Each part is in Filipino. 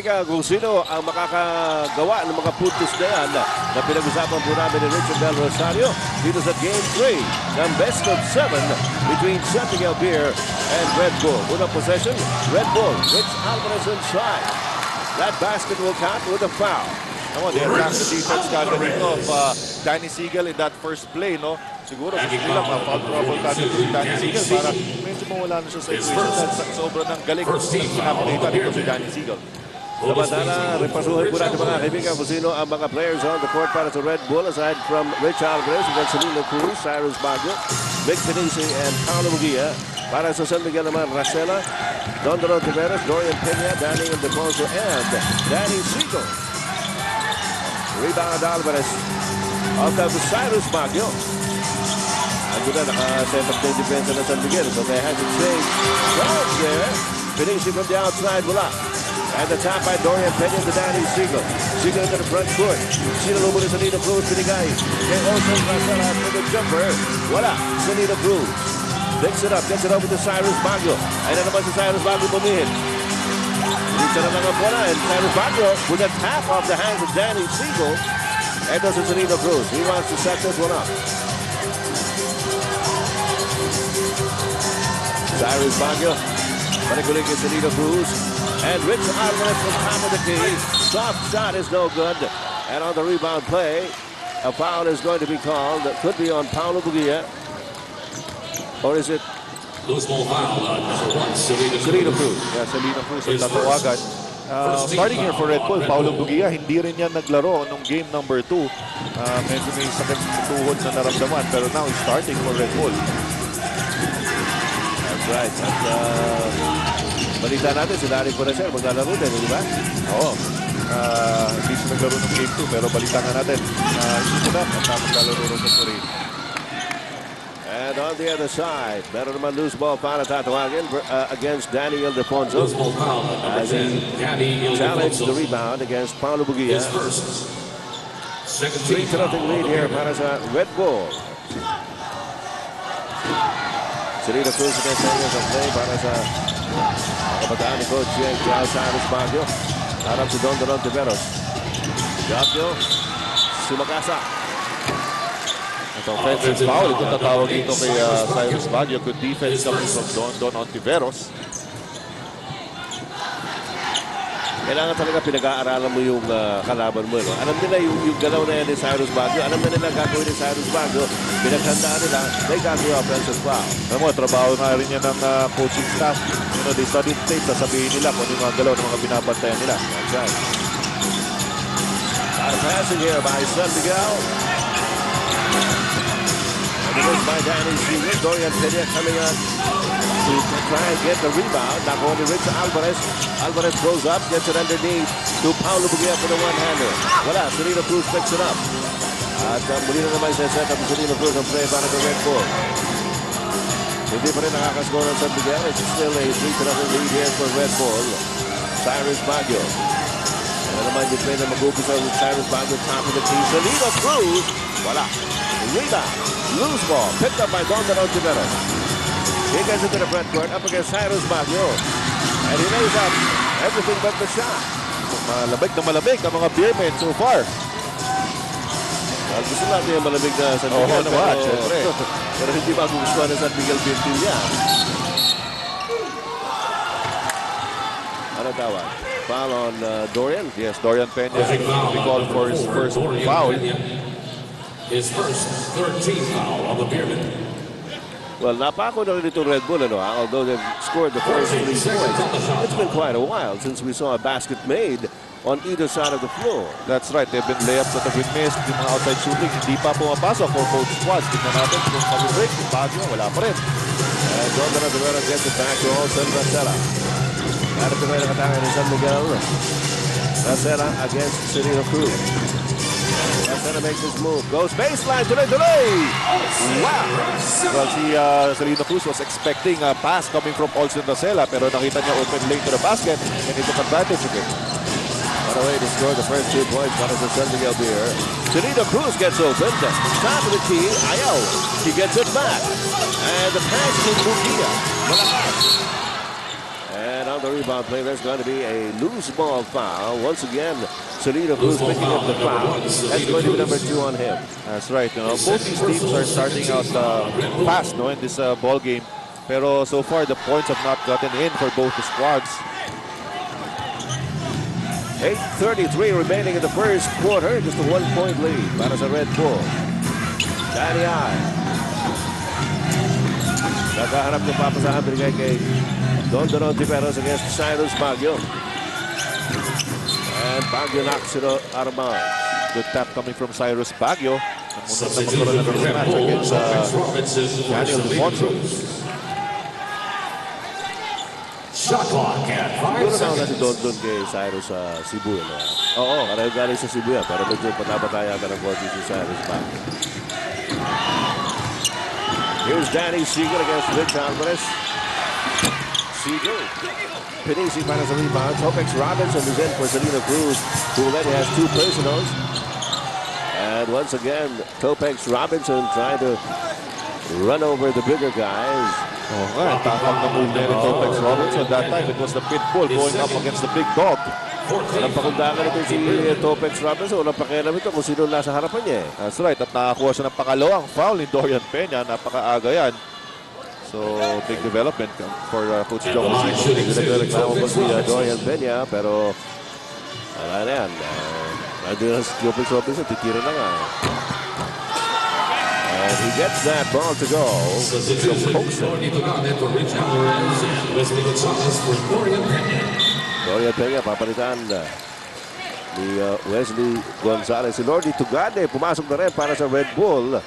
Kung sino ang makakagawa ng mga puntos na yan na pinag-usapan po namin ni Richard Del Rosario dito sa Game 3 ng Best of 7 between San Miguel Beer and Red Bull. Unang possession, Red Bull, Rich Alvarez inside. That basket will count with a foul. They attacked the defense kagad of Danny Siegel in that first play, no? Siguro gusto nila ma-foul trouble kagad si Danny Siegel para medyo mawala na siya sa equation sa sobrang ng galing ng pinapakita dito si Danny Siegel. Samantala, repasuhin po natin mga kaibigan kung sino ang mga players on the court para sa Red Bull aside from Rich Alvarez, Marcelino Cruz, Cyrus Baggio, Vic Pinisi, and Paolo Mugia. Para sa San Miguel naman, Racela, Don Tiveros, Dorian Peña, Daniel Deponso, and Danny Siegel. Rebound Alvarez. Out of Cyrus Baggio. Ando na, naka-set up the defense na San Miguel. So they had to change rounds there. Pinisi from the outside, wala. And the top by Dorian Peña to Danny Siegel. Siegel into the front court. Siegel muna sa Nino Cruz, binigay. Kay Olsen Racela for the jumper. Wala sa Nino Cruz. Picks it up, gets it over to Cyrus Baggio. Ay na naman si Cyrus Baggio bumihit. Dito na mga bola, and Cyrus Baggio with a tap off the hands of Danny Siegel. Ito sa Nino Cruz. He wants to set this one up. Cyrus Baggio. Panigulig sa Nino Cruz. And Rich Alvarez from top of the key. Soft shot is no good. And on the rebound play, a foul is going to be called. That could be on Paolo Mugia. Or is it? Loose ball foul, number 1, Salino Cruz. Yeah, Salino Cruz ang tatawagan. Starting here for Red Bull, Paolo Mugia, hindi rin yan naglaro nung game number 2. Medyo may sakit sa tuhod na naramdaman. Pero now, starting for Red Bull. That's right. Balita natin, si Larry Corazon maglalaro din, di ba? Oo. Hindi siya naglaro ng game 2, pero balita nga natin. Hindi sila at maglalaro rin sa Torino. And on the other side, meron naman loose ball para tatawagin against Daniel Deponso. As he challenged the rebound against Paolo Mugia. 3-0 lead here para sa Red Bull. Salino Cruz against Daniel ang play para sa kabataan ni Coach Cyrus Baggio. Harap si Don Tiveros. Baggio, sumakasa. Ito, offensive foul. Ito tatawag dito kay Cyrus Baggio. Good defense coming from Don Tiveros. Kailangan talaga pinag-aaralan mo yung kalaban mo. No? Alam nila yung galaw na yan ni Cyrus Baggio. Alam na nila gagawin ni Cyrus Baggio. Pinaghandaan nila, they got the offensive foul. Alam mo, trabaho na rin yan ng coaching staff. You know, they studied tape. Sasabihin nila kung yung mga galaw ng mga binabantayan nila. That's right. Passing here by San Miguel. And it is by Danny Siegel. Dorian Peña coming up to try and get the rebound. Now going to Rich Alvarez. Alvarez goes up, gets it underneath to Paolo Mugia for the one-hander. Wala, Salino Cruz picks it up. At muli na naman siya set up ng Salino Cruz ang play para sa Red Bull. Hindi pa rin nakakascore ng San Miguel. It's still a 3-0 lead here for Red Bull. Cyrus Baggio. Ano naman yung play na mag-upisa with Cyrus Baggio top of the key. Salino Cruz. Wala. Rebound. Loose ball. Picked up by Don Tiveros. He gets into the front court up against Cyrus Baggio. And he lays up everything but the shot. Malamig na malamig ang mga Beermen so far. Well, gusto natin yung malamig na San Miguel. Naman, syempre. Pero hindi magugustuhan ng San Miguel Beermen yan. Ano tawag? Foul on Dorian? Yes, Dorian Peña we call for his first foul. His first 13th foul on the Beermen. Well, napako na rin itong Red Bull, ano, although they've scored the first 3 points. It's been quite a while since we saw a basket made on either side of the floor. That's right. They've been layups that have been missed. Yung mga outside shooting, hindi pa pumapasok for both squads. Tignan natin kung mag-break. Yung Baggio, wala pa rin. And Don Tiveros gets it back to Olsen Racela. Narito na nakatangay ni San Miguel. Racela against Salino Cruz. Racela makes his move. Goes baseline. Tuloy! Wow! Well, si Salino Cruz was expecting a pass coming from Olsen Racela, pero nakita niya open lane to the basket and he took advantage of it. What a way to score the first 2 points para sa San Miguel Beer. Salino Cruz gets open. Top of the key. Ayaw. He gets it back. And the pass to Mugia. Malakas. And on the rebound play. There's going to be a loose ball foul. Once again, Salida Cruz picking up the foul. That's going to be number 2 on him. That's right. You know, both these teams are starting out fast, no, in this ball game. Pero so far, the points have not gotten in for both the squads. 8:33 remaining in the first quarter. Just a 1-point lead para sa Red Bull. Danny I. Nakaharap ng papasahan binigay kay Don Tiveros against Cyrus Baguio. And Baguio knocks it out of bounds. Good tap coming from Cyrus Baguio. Magkaroon ng mismatch against Daniel Defonso. Shot clock at 5 Siguro na seconds. si Don kay Cyrus sa Cebu. No? Oo, pareho galing sa Cebu yan. Pero medyo patapataya ka ng konti si Cyrus Baguio. Here's Danny Siegel against Rich Alvarez. Siegel. Pinisi para sa rebound. Topex Robinson is in for Salida Cruz, who already has 2 personals. And once again, Topex Robinson trying to run over the bigger guys. Oh, nga. Takang na move na rin Topex Robinson. That time, it was the pit bull going up against the big dog. Walang pakundangan ito si Topex Robinson. Walang pakialam ito kung sino nasa harapan niya. That's right. At nakakuha siya ng pakalawang foul ni Dorian Peña. Napakaaga yan. So, big development for Coach John. Nagreklamo pa si Dorian Peña, pero wala na yan. Nandun si Topex Robinson, titira na nga. And he gets that ball to go. Dorian Peña, papalitan ni Wesley Gonzalez. Si Lordy Tugade, pumasok na rin para sa Red Bull.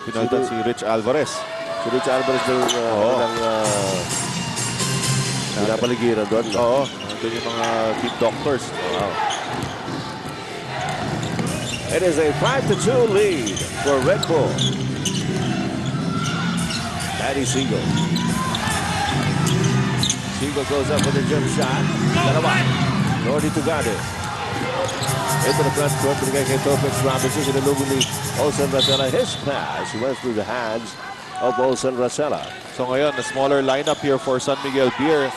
Pinalitan si Rich Alvarez. Si Rich Alvarez ng pinapaligiran doon. Oo, doon yung mga team doctors. Wow. It is a 5-2 lead for Red Bull. Danny Siegel. Siegel goes up with a jump shot. Dalawa. Lordy Tugade. Into the front court. Binigay kay Topex Robinson. Sinalubong ni Olsen Racela. His pass went through the hands of Olsen Racela. So ngayon, a smaller lineup here for San Miguel Beer.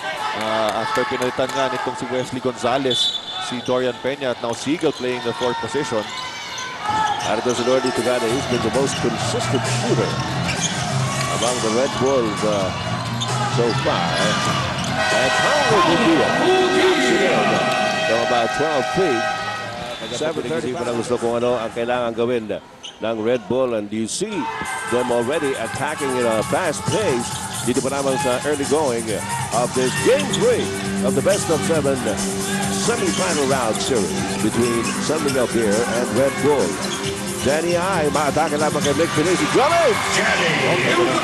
After pinalitan nga nitong si Wesley Gonzalez, si Dorian Peña, at now Siegel playing the 4th position. Arito si Lordy Tugade. He's been the most consistent shooter among the Red Bulls so far. And Paulo Bugia from about 12 feet. 7:30 pa lang gusto kung ano ang kailangan gawin ng Red Bull. And you see them already attacking in a fast pace. Dito pa naman sa early going of this Game 3 of the best-of-7 semi-final round series between San Miguel Beer and Red Bull. Danny I, maatake lamang kay Mick Pinisi. Drumming!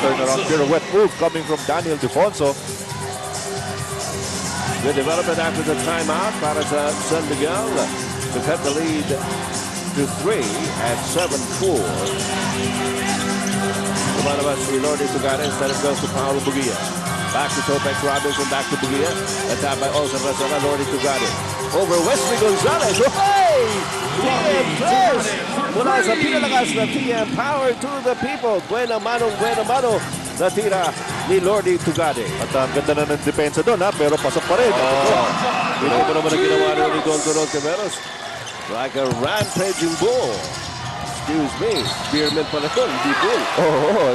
Turnaround pirouette move coming from Daniel Defonso. Good development after the timeout para sa San Miguel to cut the lead to 3 at 7-4. Lumalabas si Lordy Tugade. Instead it goes to Paulo Bugia. Back to Topex Robinson, back to Bugia. Attacked by Olsen Racela. Lordy Tugade. Over Wesley Gonzalez. Oh, hey! TM Press! Mula sa pinalakas na TM Power to the people. Buena mano natira ni Lordy Tugade. At ang ganda na ng depensa doon, ha? Pero pasok pa rin. Ito pa naman ang ginawa ni Don Tiveros. Like a rampaging bull. Excuse me. Beermen pala ito, hindi bull.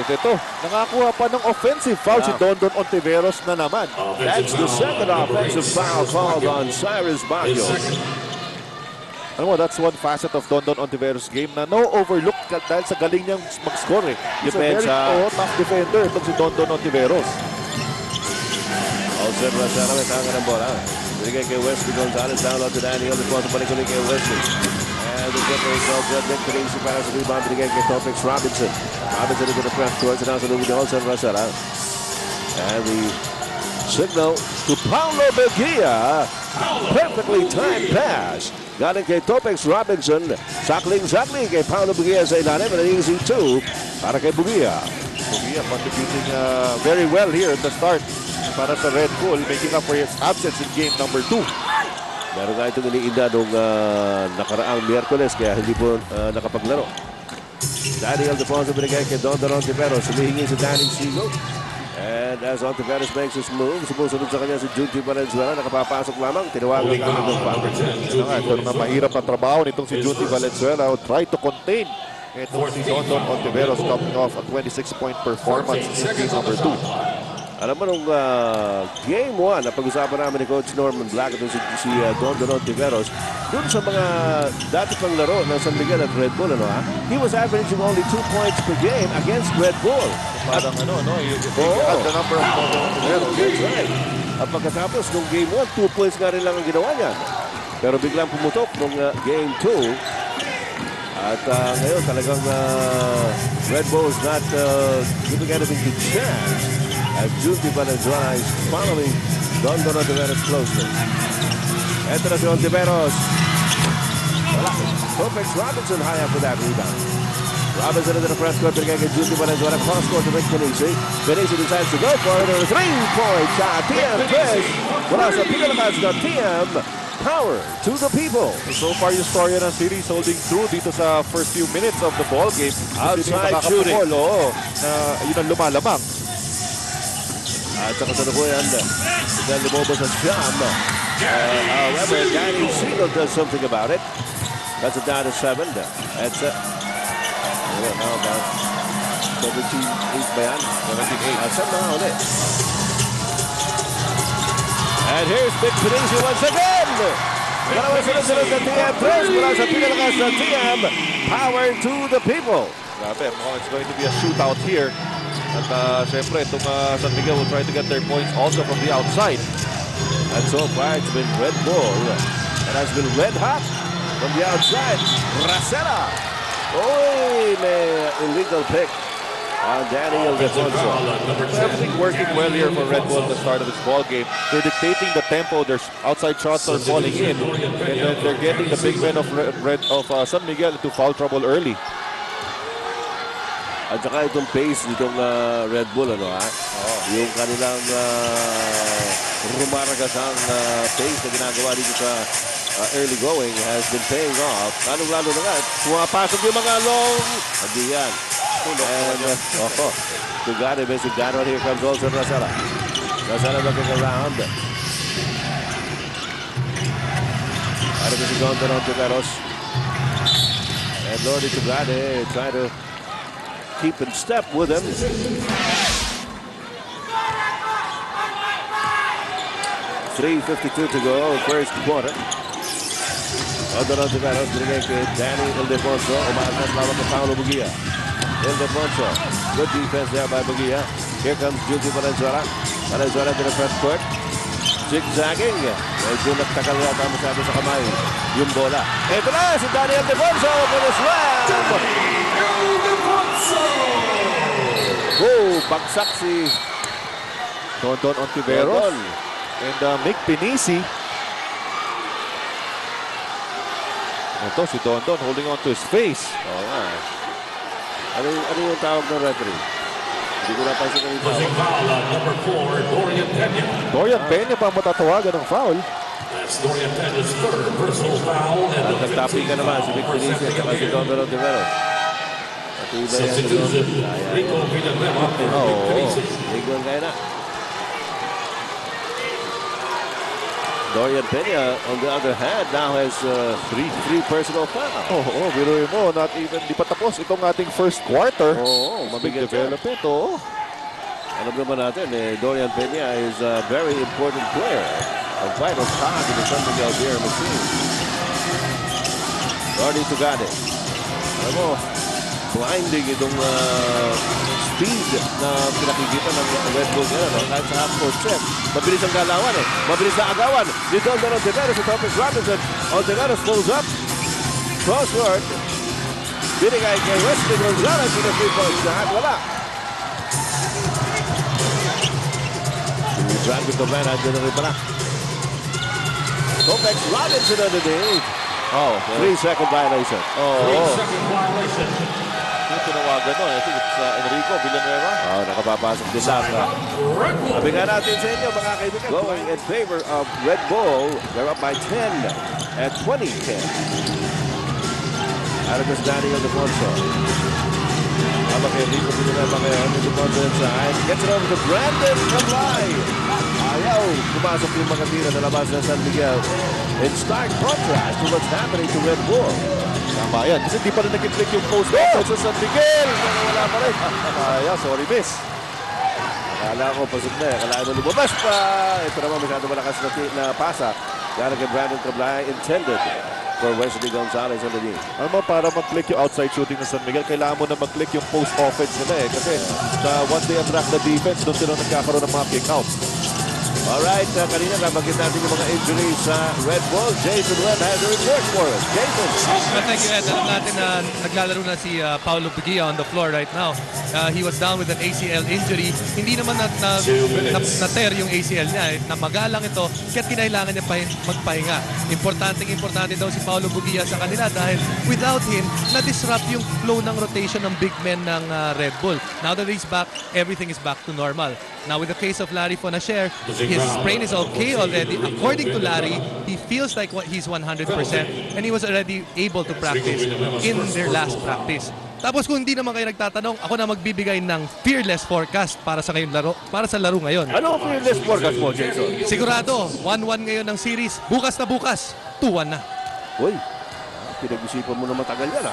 Ito. Nakakuha pa ng offensive foul si Don Ontiveros na naman. That's the second offensive foul called on Cyrus Baguio. Alam mo, that's one facet of Don Ontiveros' game na no overlook dahil sa galing niyang mag-score. He's a very tough defender itong si Don Ontiveros. Olsen Racela may tanga ng bola. Binigay kay Wesley Gonzalez. Down low to Daniel. Defonso balik-ulit kay Wesley. And the get result. Good Nick Pinisi para sa rebound. Binigay kay Topex Robinson. Robinson into the front court. Now sa loob ni Olsen Racela. And the signal to Paulo Bugia. Perfectly timed pass. Galing kay Topex Robinson. Sakling kay Paulo Bugia sa ilalim. And an easy 2 para kay Bugia. Bugia contributing very well here at the start para sa Red Bull, making up for his absence in game number 2. Meron nga itong iniinda nung nakaraang Miyerkules kaya hindi po nakapaglaro. Daniel Defonso binigay kay Don Tiveros. Humihingi si Danny Siegel. And as Ontiveros makes his move, sumusunod sa kanya si Junti Valenzuela, nakapapasok lamang, tinawagan Holding ang foul ng foul. number 10, Junti Ito na mahirap na trabaho nitong si Junti Valenzuela. Try to contain itong si Dondon Ontiveros coming off a 26-point performance in game number 2. Alam mo nung game 1 na pag-usapan namin ni Coach Norman Black at si Dondon Ontiveros, dun sa mga dati pang laro ng San Miguel at Red Bull, he was averaging only 2 points per game against Red Bull. Parang you add the number of Dondon Ontiveros. That's right. At pagkatapos nung game 1, 2 points nga rin lang ang ginawa niya. Pero biglang pumutok nung game 2. At ngayon talagang Red Bull is not giving anything to chance. As Junti Valenzuela is following Dondon Ontiveros closely. Ito na si Ontiveros. Wala. Perfect Robinson high up with that rebound. Robinson into the press court to get Junti Valenzuela. Cross court to Rick Benisi. Benisi decides to go for it. A 3-point shot. TM Chris. Wala sa pinalakas na TM. Power to the people. So far yung story ng series holding true dito sa first few minutes of the ball game. Outside shooting. Yun ang lumalamang. At sa kasalukuyan, biglang lumabas sa Siam. However, Danny Siegel does something about it. That's a down to 7. That's it. Now about 17-8 ba yan? 17-8. 7 na ulit. And here's Big Benisi once again. Dalawa sunod-sunod sa TM. Tres mula sa pinalakas sa TM. Power to the people. Grabe, mukhang it's going to be a shootout here. At syempre, itong San Miguel will try to get their points also from the outside. And so far, it's been Red Bull. It has been red hot from the outside. Racela. Oy, may illegal pick on Danny Ildefonso. Everything working well here for Red Bull at the start of this ball game. They're dictating the tempo. Their outside shots are falling in. And then they're getting the big men of San Miguel into foul trouble early. At saka itong pace nitong Red Bull, yung kanilang rumaragasang pace na ginagawa dito sa early going has been paying off. Lalo na nga, pumapasok yung mga long. Hindi yan. And, Tugade, basic down. Here comes also Racela. Racela looking around. Ano ba si Dondon Ontiveros? And Lordy Tugade trying to keep in step with him. 3:52 to go, first quarter. Dondon Ontiveros binigay kay Danny Ildefonso. Umakas lawak kay Paolo Bugia. Ildefonso, good defense there by Bugia. Here comes Junti Valenzuela. Valenzuela to the front court. Zigzagging. Medyo nagtakal yata masyado sa kamay yung bola. Ito na si Danny Ildefonso for the slam. Bagsak si Dondon Ontiveros and Mick Benisi. Ito si Dondon holding on to his face. Oo nga. Ano yung tawag ng referee? Hindi ko napansin ang tawag. Pushing foul on number 4, Dorian Pena. Dorian Pena pa matatawagan ng foul. That's Dorian Pena's third personal foul. And Nagtapi ka naman si Mick Benisi at saka si Dondon Ontiveros. substitution, Rico Villanueva for Mick Benisi. Rigon kaya na. Dorian Pena, on the other hand, now has three personal fouls. Biruin mo, not even, di pa tapos itong ating first quarter. Mabigat development, Alam naman natin, Dorian Pena is a very important player. A vital cog in the San Miguel Beermen team. Lordy Tugade. Alam mo, blinding itong speed na pinakikita ng Red Bull ngayon. Kahit sa half-court set. Mabilis ang galawan Mabilis na agawan. Ni Dondon Ontiveros sa Thomas Robinson. Ontiveros pulls up. Crossword. Binigay kay Wesley Gonzalez in the three-point shot. Wala. Drag with the man. Andiyan na rin pala. Thomas Robinson underneath. 3-second violation. 3-second violation. Yung tinawagan I think it's Enrico Villanueva. Nakapapasok din lang. Sabi nga natin sa inyo, mga kaibigan. Going in favor of Red Bull. They're up by 10 at 20-10. Out of this Danny Ildefonso. Habang kay Rico Villanueva kay Henry Duponte side. Gets it over to Brandon Cablay. Ayaw. Pumasok yung mga tira na labas ng San Miguel. In stark contrast to what's happening to Red Bull. Tama yan. Kasi di pa rin nag-click yung post offense sa San Miguel. Pero wala pa rin. Kaya, sorry miss. Akala ko pasok na. Akala ko lumabas pa. Ito naman masyado malakas na pasa. Kaya kay Brandon Cablay intended for Wesley Gonzalez on the knee. Ano mo, para mag-click yung outside shooting ng San Miguel, kailangan mo na mag-click yung post offense nila eh. Kasi once they attract the defense, doon sila nagkakaroon ng mga kick out. Alright, kanina nabanggit natin yung mga injuries sa Red Bull. Jason Webb has a report for us. Jason. Thank you, Ed. Alam natin na naglalaro na si Paulo Bugia on the floor right now. He was down with an ACL injury. Hindi naman na-tear yung ACL niya. Namaga lang ito, kaya't kinailangan niya magpahinga. Importante daw si Paulo Bugia sa kanila dahil without him, na-disrupt yung flow ng rotation ng big men ng Red Bull. Now that he's back, everything is back to normal. Now with the case of Larry Fonacher, his sprain is okay already. According to Larry, he feels like he's 100% and he was already able to practice in their last practice. Tapos kung hindi naman kayo nagtatanong, ako na magbibigay ng fearless forecast para sa laro ngayon. Ano ang fearless forecast mo, Jason? Sigurado, 1-1 ngayon ng series. Bukas na bukas, 2-1 na. Uy, pinag-isipan mo na matagal yan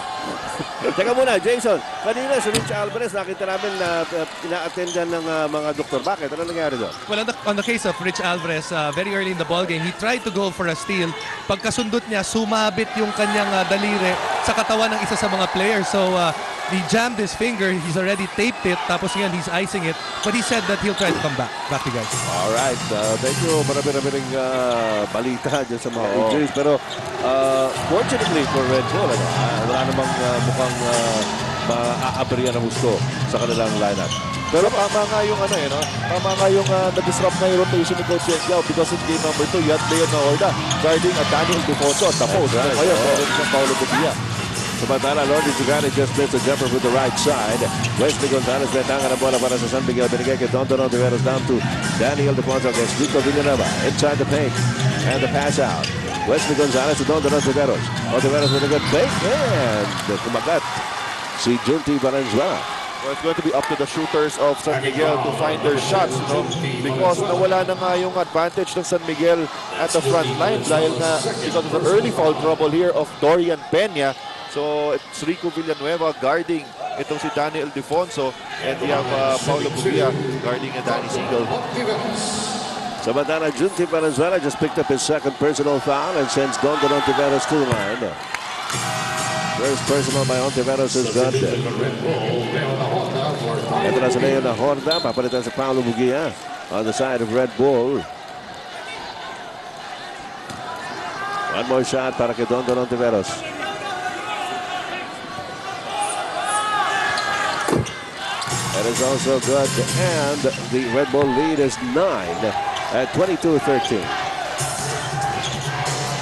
Teka muna, Jason. Kanina si Rich Alvarez, nakita namin na ina-attend dyan ng mga doktor. Bakit? Ano nangyari doon? Well, on the case of Rich Alvarez, very early in the ballgame, he tried to go for a steal. Pagkasundot niya, sumabit yung kanyang daliri sa katawan ng isa sa mga players. So, he jammed his finger. He's already taped it. Tapos ngayon, he's icing it. But he said that he'll try to come back. Back to you guys. Alright. Thank you. Marami-rami ring balita dyan sa mga injuries. Pero, fortunately for Red Bull, wala namang mukhang maaabriyan ang gusto sa kanilang lineup. Pero tama nga yung tama nga yung na-disrupt na yung rotation ni Coach Yao because in game number 2, you had Leon Horda guarding Daniel Defonso at the post. Right. Ngayon, meron siyang Paulo Bugia. Samantala, Lordy Jugani just missed a jumper with the right side. Wesley Gonzalez betanga na bola para sa San Miguel. Binigay kay Don Tiveros down to Daniel Defonso against Rico Villanueva. Inside the paint. And the pass out. Wesley Gonzalez to Don Tiveros. Tiveros with a good fake. And kumagat si Junti Valenzuela. Well, it's going to be up to the shooters of San Miguel to find their shots, because nawala na nga yung advantage ng San Miguel at the front line dahil na because of the early foul trouble here of Dorian Peña. So it's Rico Villanueva guarding itong si Daniel Defonso, and we have Paulo Bugia guarding Danny Siegel. Samantala, Junti Valenzuela just picked up his second personal foul and sends Don Tiveros to the line. First personal by Ontiveros is good. Ito na sa Leon na Horda. Papalitan sa Paulo Bugia on the side of Red Bull. One more shot para kay Don Ontiveros. That is also good. And the Red Bull lead is 9 at 22-13.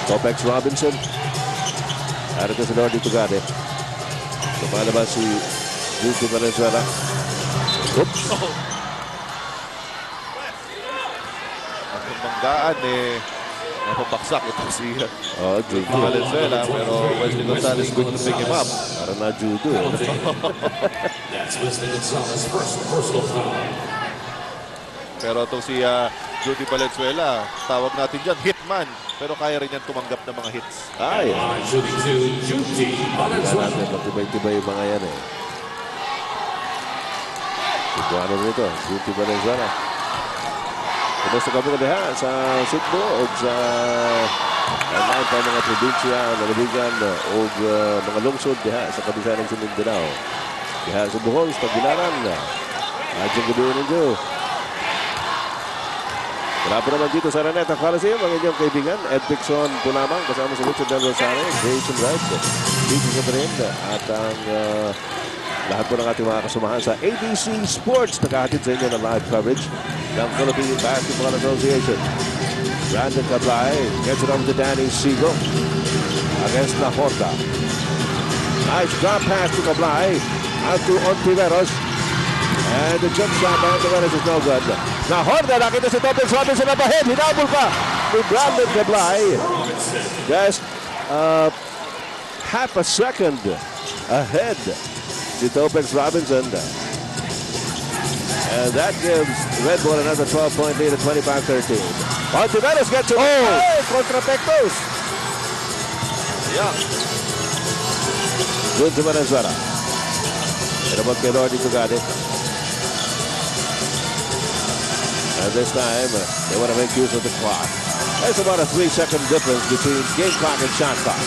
Kopex Robinson. Ada ito si Lordy Tugade. Lumalabas si Junti Valenzuela. Oops! At yung banggaan napabaksak ito si Junti Valenzuela, pero Wesley Gonzalez good to pick him up. Parang na-judo That's Wesley Gonzalez first personal foul. Pero itong si Junti Valenzuela, tawag natin dyan, hitman. Pero kaya rin yan tumanggap ng mga hits. Ay! Shooting to Junti Kaya Valenzuela. natin, magtibay-tibay yung mga yan Iguano nito, Junti Valenzuela. Kumusta ka mga diha sa Cebu o sa lahat pa mga probinsya, nalabigan o mga lungsod diha sa kabisayan ng Mindanao. Diha sa Bohol, sa Tagbilaran. Adjong gabi ng Diyo. Wala po naman dito sa Araneta Coliseum ang inyong kaibigan, Ed Dixon po lamang kasama sa Richard Del Rosario, Jason Wright, Dito Catherine at ang lahat po ng ating mga kasamahan sa ABC Sports. Nakahatid sa inyo ng live coverage ng Philippine Basketball Association. Brandon Cablay gets it over to Danny Siegel against La Horda. Nice drop pass to Cablay out to Ontiveros. And the jump shot by Ontiveros is no good. La Horda, nakita si Topics Robinson up ahead. Hinabol pa ni Brandon Cablay. Just half a second ahead si Topex Robinson. And that gives Red Bull another 12-point lead at 25-13. Ontiveros gets it. Oh! Contra Pectos. Yeah. Good to Venezuela. And about kay Lordy Tugade. And this time, they want to make use of the clock. There's about a 3-second difference between game clock and shot clock.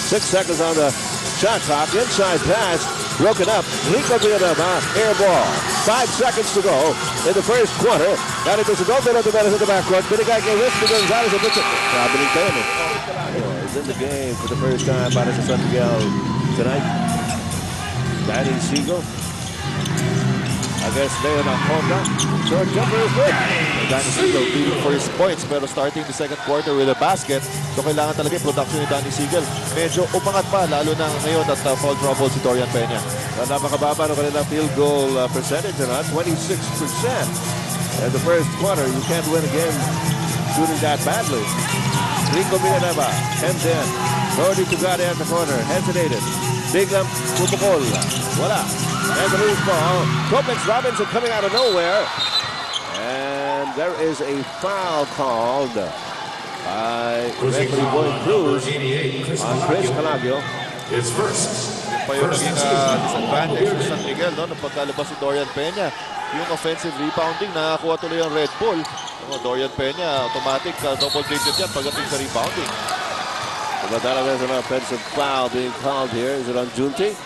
6 seconds on the shot clock. Inside pass, broken up. Rico Villanova, air ball. 5 seconds to go in the first quarter. Now it is a goal to the backcourt. Binigay kay Wesley Gonzalez. Traveling Taylor is in the game for the first time para sa San Miguel tonight. Danny Siegel against Leon Honda. Short jumper is good. Danny Siegel leading for his points pero starting the second quarter with a basket. So kailangan talaga yung production ni Danny Siegel. Medyo umangat pa lalo na ngayon at foul trouble si Dorian Peña. Napakababa ng kanilang field goal percentage na 26%. In the first quarter, you can't win a game shooting that badly. Rico Villanova, 10-10. Lordy Tugade at the corner, hesitated. Biglang pupukol. Wala. And the loose ball. Topex Robinson coming out of nowhere. And there is a foul called by referee Boyd Cruz on Chris Calagio. Is first. Pa yung naging disadvantage ng San Miguel, no? Nung pagkalabas si Dorian Peña. Yung offensive rebounding, nakakuha tuloy ang Red Bull. Dorian Peña, automatic double-digit yan pagdating sa rebounding. But there's an offensive foul being called here. Is it on Junti?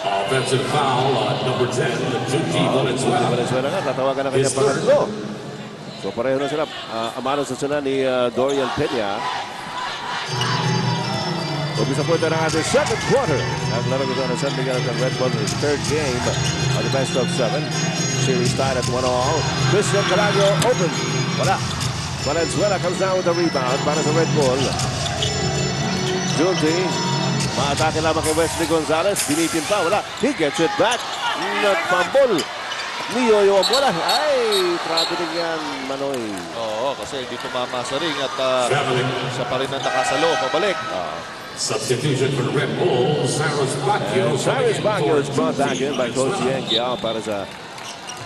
Offensive foul on number 10, Junti Valenzuela. Valenzuela nga, tatawagan na kanya pangatlo. So pareho na sila. Amano sa sila ni Dorian Peña. Umpisa po ito ng ating second quarter. Naglaro ko na San Miguel at Red Bull in his third game on the best of 7. Series tied at 1-all. Christian Calagio open. Wala. Valenzuela comes down with the rebound para sa Red Bull. Junti. Maatake lamang kay Wesley Gonzalez. Binitin pa. Wala. He gets it back. Nagpambol. Niyoyo ang bola. Ay, traveling yan, Manoy. Oo, kasi hindi tumama sa ring at siya pa rin ang nakasalo. Pabalik. Substitution for Red Bull, Cyrus Baggio. Cyrus Baggio is brought back in by Coach Yankiao para sa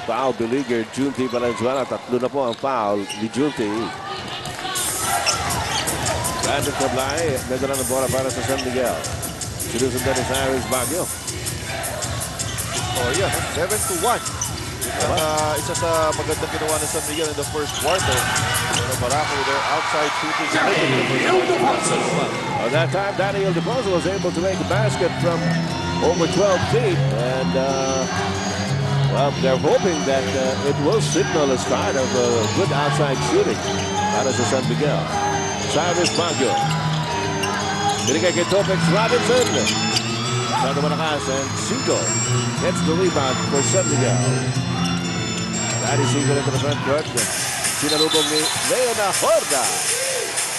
foul beleaguered Junti Valenzuela. Tatlo na po ang foul ni Junti. Brandon Cablay, nagdala ng bola para sa San Miguel. Sinusundan ni Cyrus Baggio. Oh yeah, 7-1. Isa sa magandang ginawa ng San Miguel in the first quarter. Pero Barako with their outside shooting. That time, Daniel DePozo was able to make the basket from over 12 feet. And, well, they're hoping that it will signal a start of good outside shooting out of San Miguel. Cyrus Baggio. Binigay kay Topex Robinson. Masyado malakas, and Siegel gets the rebound for San Miguel. Danny Siegel into the front court. Sinalubong ni Leona Horda.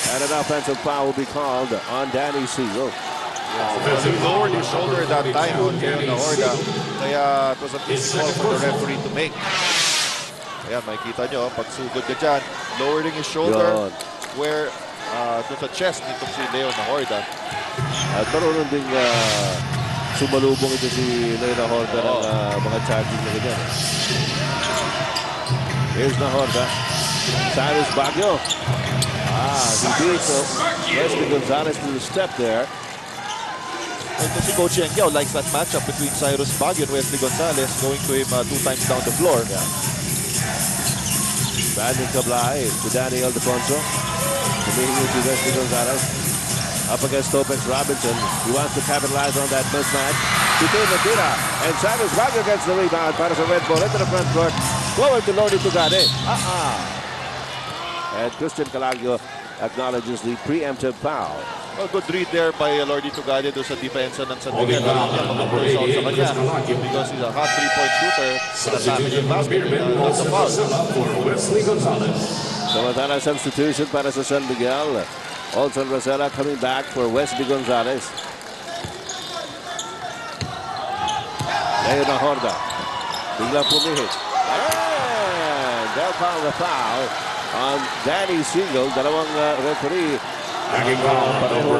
And an offensive foul will be called on Danny Siegel. He lowered his shoulder at that time on Leona Horda. Kaya it was a easy call for the referee to make. Ayan, makikita nyo, pagsugod niya dyan, lowering his shoulder where doon sa chest nitong si Leona Horda. At marunong ding sumalubong ito si Leona Horda ng mga charging na ganyan. Here's na Horda. Cyrus Baggio. He beat Wesley Gonzalez to the step there. Ito si Coach Yankiao likes that matchup between Cyrus Baggio and Wesley Gonzalez, going to him 2 times down the floor. Yeah. Brandon Cablay to Danny Ildefonso. Tumihingi si Wesley Gonzalez. Up against Topex Robinson. He wants to capitalize on that mismatch. Between Medina and Cyrus Baggio gets the rebound para sa Red Bull into the front court. Forward to Lordy Tugade. And Christian Calagio acknowledges the preemptive foul. A good read there by Lordy Tugade doon sa depensa ng San Miguel. Because he's a hot 3-point shooter. Substitution for Beermen, also for Wesley Gonzalez. Samantala substitution para sa San Miguel. Olson Rosella coming back for Wesley Gonzalez. Leona Horda. Biglang pumihit. And they'll call the foul on Danny Siegel. Dalawang referee Tagging foul, number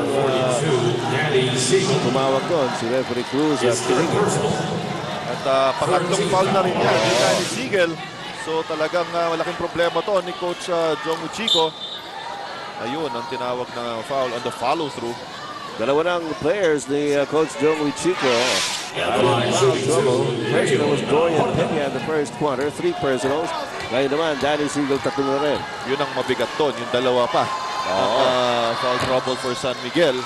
42, Danny Siegel. Tumawag doon si Referee Cruz at Piling. Personal. At pangatlong foul na rin yan ni Danny Siegel. So talagang malaking problema to ni Coach Jong Uchiko. Ayun ang tinawag na foul on the follow-through. Dalawa ng players ni Coach Jong Uchiko. Foul trouble. First there was Dorian Pena in the first quarter. 3 personals. Ngayon naman, Danny Siegel tatlo na rin. Yun ang mabigat doon. Yung dalawa pa. Foul trouble for San Miguel.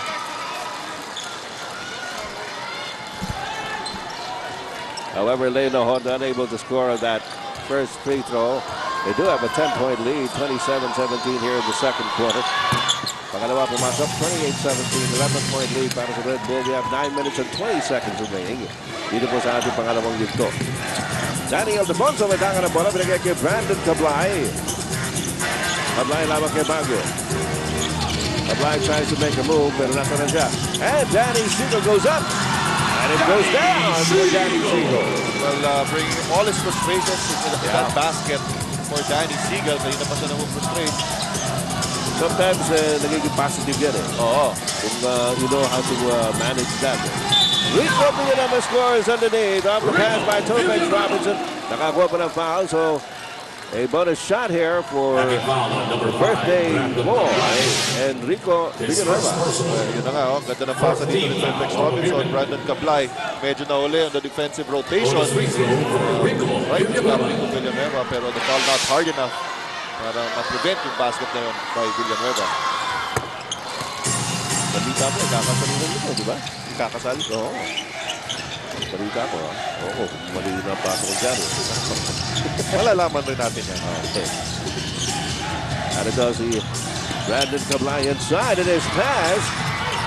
However, Leno Honda unable to score on that first free throw. They do have a 10-point lead, 27-17 here in the second quarter. Pangalawa pumasok, 28-17, 11-point lead para sa Red Bull. We have 9 minutes and 20 seconds remaining. Dito po sa ating pangalawang yugto. Daniel Defonso may tanga ng bola. Binigay kay Brandon Cablay. Cablay lamang kay Baguio. Cablay tries to make a move, pero nasa na siya. And Danny Siegel goes up. And it goes down for Danny Siegel. Well, bringing all his frustrations into that basket for Danny Siegel. Kanina pa siya frustrate. Sometimes nagiging positive yan eh. Oo. Kung you know how to manage that. Rico Beermen scores underneath. Off the pass by Topex Robinson. Nakakuha pa ng foul. So a bonus shot here for birthday boy and Rico Beermen. Yun na nga, ganda ng pasa dito ni Topex Robinson. Brandon Cablay medyo nauli on the defensive rotation. Right, Rico Villanueva, pero the foul not hard enough para ma-prevent yung basket na yun by Villanueva. Balita po, kakasali na nito, di ba? Kakasali? Oo. Balita ko, ha? Oo, mali na pasok ko dyan. Malalaman rin natin yan. Okay. And ito si Brandon Cablay inside in his pass.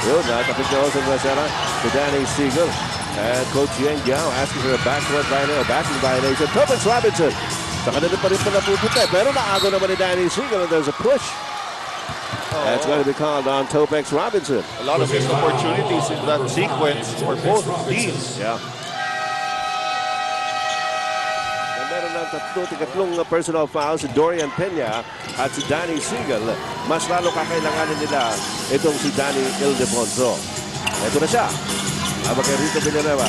Yun, natapit na sa Rosera to Danny Siegel. And Coach Yang Yao asking for a backcourt backing violation. Topex Robinson. Sa kanila pa rin pala pupunta. Pero naago naman ni Danny Siegel and there's a push. That's going to be called on Topex Robinson. A lot of missed opportunities in that sequence for both teams. Yeah. Meron ng tatlong personal fouls si Dorian Pena at si Danny Siegel. Mas lalo kakailanganin nila itong si Danny Ildefonso. Ito na siya. Habang kay Rico Villanueva.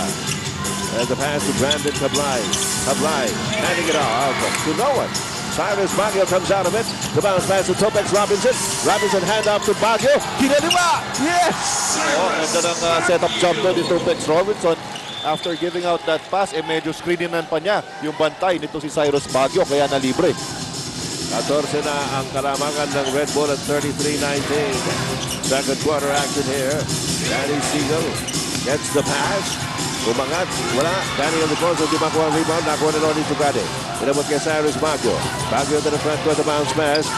And the pass to Brandon Cablay. Cablay handing it off to no one. Cyrus Baguio comes out of it. The bounce pass to Topex Robinson. Robinson hand off to Baguio. Kinaliwa! Yes! Ganda ng setup jump doon ni Topex Robinson. After giving out that pass, medyo screeningan pa niya yung bantay nito si Cyrus Baguio, kaya na libre. 14 na ang kalamangan ng Red Bull at 33-19. Second quarter action here. Danny Siegel gets the pass. Umangat, wala. Daniel Defonso di makuha ang rebound. Nakuha na Ronnie Tugade. Inabot kay Cyrus Baguio. Baguio to the front court, the bounce pass.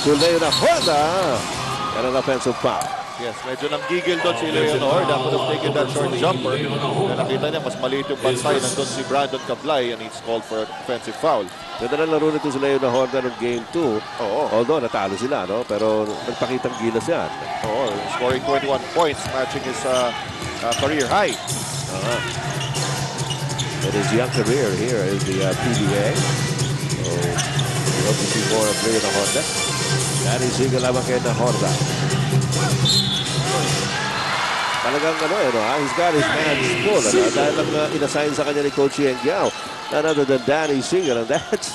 To Leona Horda. And an offensive foul. Yes, medyo nanggigil doon si Leona Horda. Could have taken that short jumper. Kaya nakita niya, mas maliit yung bantay. Nandun si Brandon Cablay and he's called for an offensive foul. Ganda na laro nito si Leona Horda ng game 2. Oo. Although natalo sila, no? Pero nagpakitang gilas yan. Oo, scoring 21 points, matching his career high. It is young career here is the PBA. So, we hope to see more of Leona Horda. Danny Siegel lamang kay na Horda. Talagang he's got his hands full. Dahil lang inassign sa kanya ni Coach Yang Yao. None other than Danny Siegel, and that's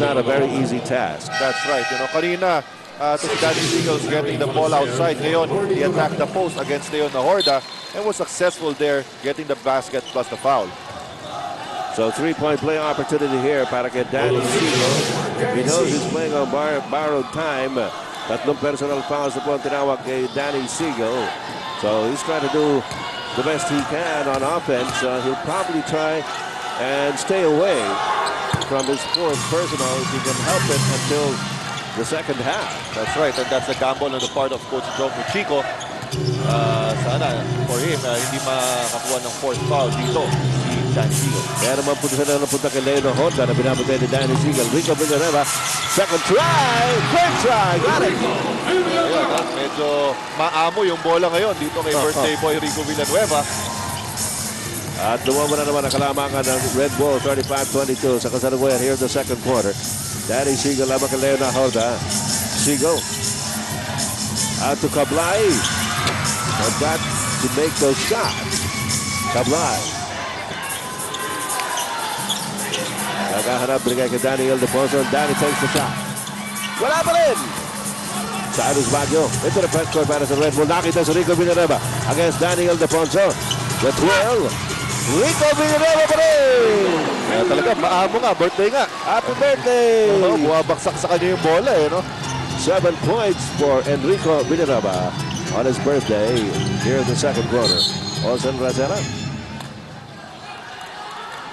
not a very easy task. That's right. Kanina, to si Danny Siegel getting the ball outside. Ngayon, he attacked the post against Leona Horda and was successful there, getting the basket plus the foul. So 3-point play opportunity here para kay Danny Siegel. He knows he's playing on borrowed time. Tatlong personal fouls na po ang tinawag kay Danny Siegel. So he's trying to do the best he can on offense. He'll probably try and stay away from his fourth personal if he can help it until the second half. That's right, and that's the gamble on the part of Coach Jong Uchiko. Sana for him, hindi makakuha ng fourth foul dito si Danny Siegel. Kaya naman punta kay Leona Horda na binabagay ni Danny Siegel. Rico Villanueva, second try, quick try, got it! Ayun, medyo maamo yung bola ngayon dito kay birthday boy Rico Villanueva. At lumama na naman ang kalamangan ng Red Bull, 35-22 sa kasalukuyan here in the second quarter. Danny Siegel lamang kay Leona Horda. Siegel. Out to Cablay. But got to make those shots. Cablay. Naghahanap binigay kay Danny Ildefonso. Danny takes the shot. Wala pa rin! Cyrus Baguio into the front court para sa Red Bull. Nakita si Rico Villanueva against Danny Ildefonso. The 12. Rico Villanueva pa rin! Kaya talaga, maamo nga, birthday nga. Happy birthday! Buwabaksak sa kanya yung bola eh, no? 7 points for Enrico Villanueva on his birthday here in the second quarter. Olsen Razera.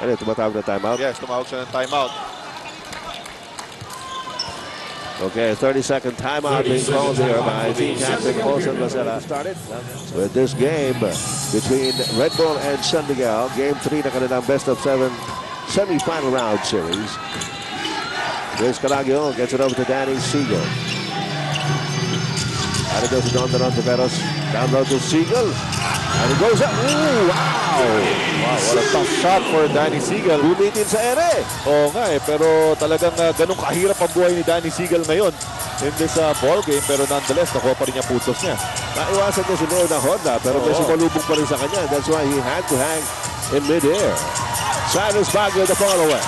Ano, tumatawag na timeout? Yes, tumawag siya ng timeout. Okay, 30-second timeout being called here by team captain Olsen Razera. Started with this game between Red Bull and San Miguel. Game 3 na kanilang best of 7 semi-final round series. Luis Calagio gets it over to Danny Siegel. And it goes to Don Tiveros. Down low to Siegel. And it goes up. Ooh, wow! Wow, what a tough shot for Danny Siegel. Bumitin sa ere. Oo nga eh, pero talagang ganun kahirap ang buhay ni Danny Siegel ngayon in this ball game. Pero nonetheless, nakuha pa rin niya putos niya. Naiwasan niya si Leo na Honda, pero may sumalubog pa rin sa kanya. That's why he had to hang in mid-air. Cyrus Baguio the follow-away.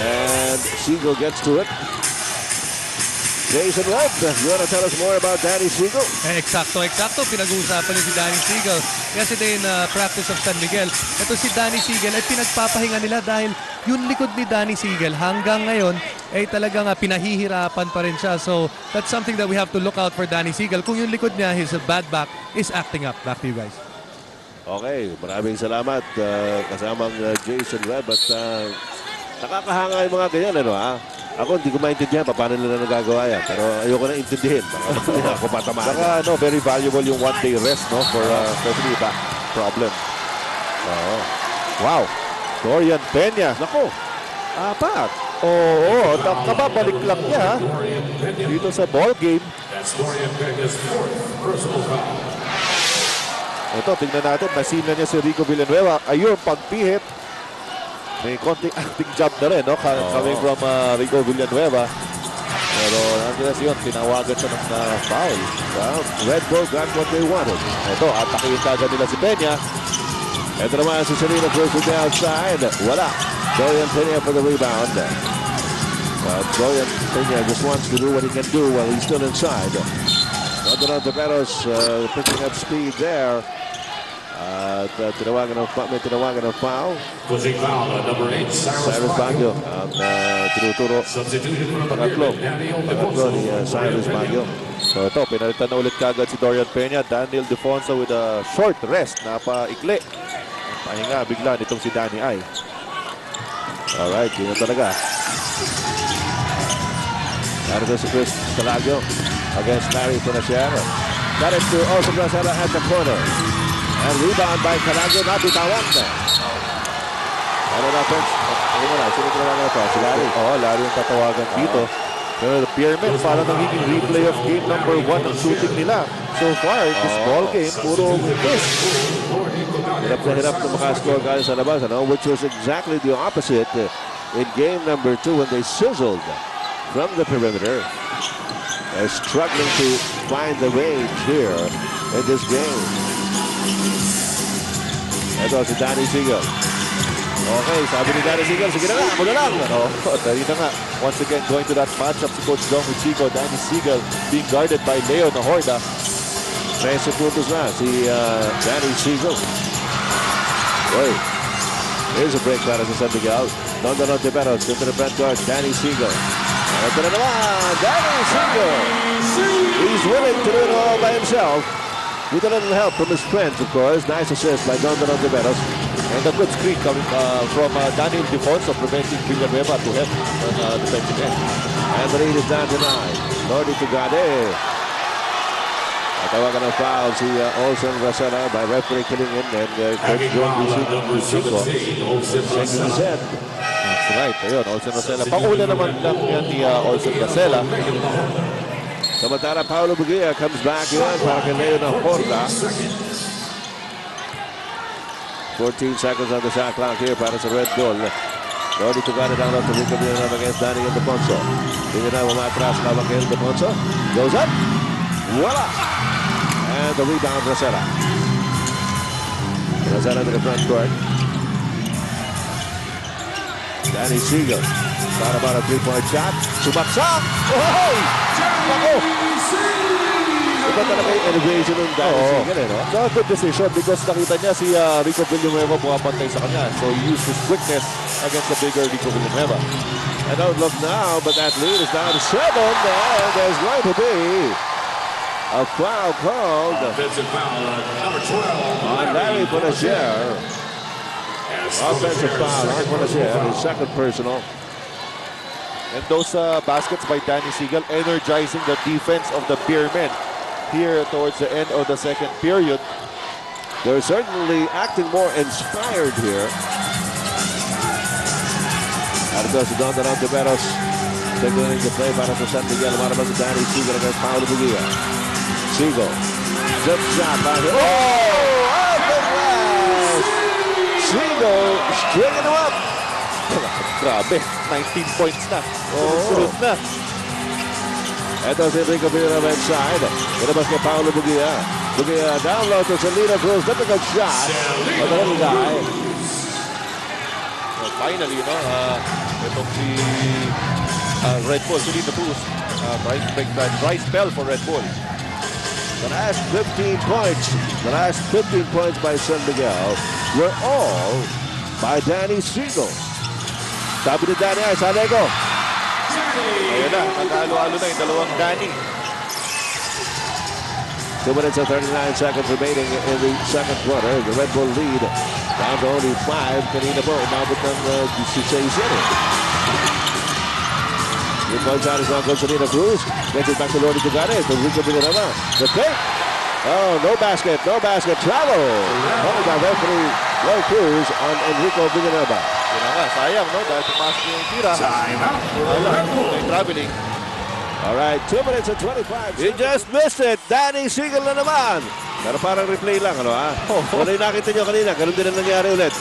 And Siegel gets to it. Jason Webb, you want to tell us more about Danny Siegel? Eksakto. Pinag-uusapan niya si Danny Siegel. Yesterday in practice of San Miguel, ito si Danny Siegel ay pinagpapahinga nila dahil yung likod ni Danny Siegel hanggang ngayon ay talagang pinahihirapan pa rin siya. So that's something that we have to look out for Danny Siegel. Kung yung likod niya, his bad back is acting up. Back to you guys. Okay, maraming salamat kasamang Jason Webb at nakakahanga yung mga ganyan, ano ha? Ako hindi ko maintindihan paano nila nagagawa yan, pero ayoko na intindihin. Baka ako patamaan. Saka very valuable yung one-day rest, no, for especially back problem. Oo. Wow, Dorian Peña. Nako, apat. Oo, kababalik lang niya dito sa ball game. Ito, tingnan natin, nasina niya si Rico Villanueva. Ayun, pagpihit. May konting acting job na rin, no? Coming from Rico Villanueva. Pero nonetheless yun, tinawagan siya ng foul. Well, Red Bull got what they wanted. Ito, atakin kagad nila si Peña. Ito naman si Serena goes to the outside. Wala. Dorian Peña for the rebound. Dorian Peña just wants to do what he can do while he's still inside. Matador Tiveros picking up speed there. May tinawagan ng foul. Pushing foul, number 8, Cyrus Baguio ang tinuturo. Pangatlo ni Cyrus Baguio. So ito, pinalitan na ulit kagad si Dorian Peña. Daniel Defonso with a short rest. Napaikli. Pahinga bigla nitong si Danny Ay. Alright, yun na talaga. Narito si Chris Calagio against Larry Pinasiero. Got it to Olsen Razera at the corner. And rebound by Calagio, nabitawan na. Ano na, Prince? Ano na, sino tinawagan na ito? Si Larry. Oo, Larry yung tatawagan dito. Pero the Beermen, parang nagiging replay of game number 1 ang shooting nila. So far, this ball game, puro miss. Hirap na hirap na makascore galing sa labas, ano? Which was exactly the opposite in game number 2 when they sizzled from the perimeter. They're struggling to find the range here in this game. Ito si Danny Siegel. Okay, sabi ni Danny Siegel, sige na nga, ako na lang. Dali na nga. Once again, going to that matchup si Coach Dong with Chico. Danny Siegel being guarded by Leo Nahorda. 13 puntos na si Danny Siegel. Wait, here's a break para sa San Miguel. Don Tiveros into the front guard, Danny Siegel. Ito na naman, Danny Siegel. He's willing to do it all by himself. With a little help from his friends, of course. Nice assist by Don Tiveros. And a good screen coming from Daniel Defonso, preventing Villanueva to help on the defensive end. And the lead is down to 9. Lordy Tugade. Natawagan ng foul si Olsen Razera by referee killing in. And Coach John Lucico shaking his head. That's right. Ayun, Olsen Razera. Paula naman lang yan ni Olsen Razera. Samantala, Paulo Bugia comes back in para kay Leo Nahorda. 14 seconds on the shot clock here para sa Red Bull. Lodi Tugade down low to Rico Villanueva against Danny Ildefonso. Villanueva matras na Miguel Ildefonso. Goes up. Voila! And the rebound, Rosetta. Rosetta to the front court. Danny Siegel. Thought about a three-point shot. Sumaksak! Oh! Ako! Iba talaga yung elevation ng Danny Siegel, no? So, good decision because nakita niya si Rico Villanueva bumapantay sa kanya. So, he used his quickness against the bigger Rico Villanueva. And outlook now, but that lead is down to 7. And there's going to be a foul called Offensive foul, number 12. on Larry Bonasier. Offensive foul on Bonasier, his second personal. And those baskets by Danny Siegel energizing the defense of the Beermen here towards the end of the second period. They're certainly acting more inspired here. Out goes to Don Tiveros. Signaling the play para sa San Miguel. Marabang si Danny Siegel against Paulo Bugia. Siegel. Zip shot by him. Oh! Off the glass! Siegel stringing him up. Grabe, 19 points na. Sunod na. Ito si Rico Villanueva inside. Pinabas kay Paulo Bugia. Bugia down low to Salina Cruz. Difficult shot. But the little guy. Well, finally, itong si Red Bull, Salina Cruz. Dry spell for Red Bull. The last 15 points by San Miguel were all by Danny Siegel. Sabi ni Danny ay Sanego. Ayun na, nagalo-alo na yung dalawang Danny. 2 minutes and 39 seconds remaining in the second quarter. The Red Bull lead down to only 5. Kanina po, umabot ng 16 yun. Yung point shot is on Salina Cruz. Gets it back to Lodi Tugade. To Rico Villanueva. The pick. Oh, no basket. Travel. Oh, by referee Lloyd Cruz on Enrico Villanueva. Yun na nga, sayang, no? Dahil pumasok yung tira. May traveling. All right, 2 minutes and 25. You just missed it. Danny Siegel na naman. Pero parang replay lang, ano ha? Wala yung nakita nyo kanina. Ganun din ang nangyari ulit.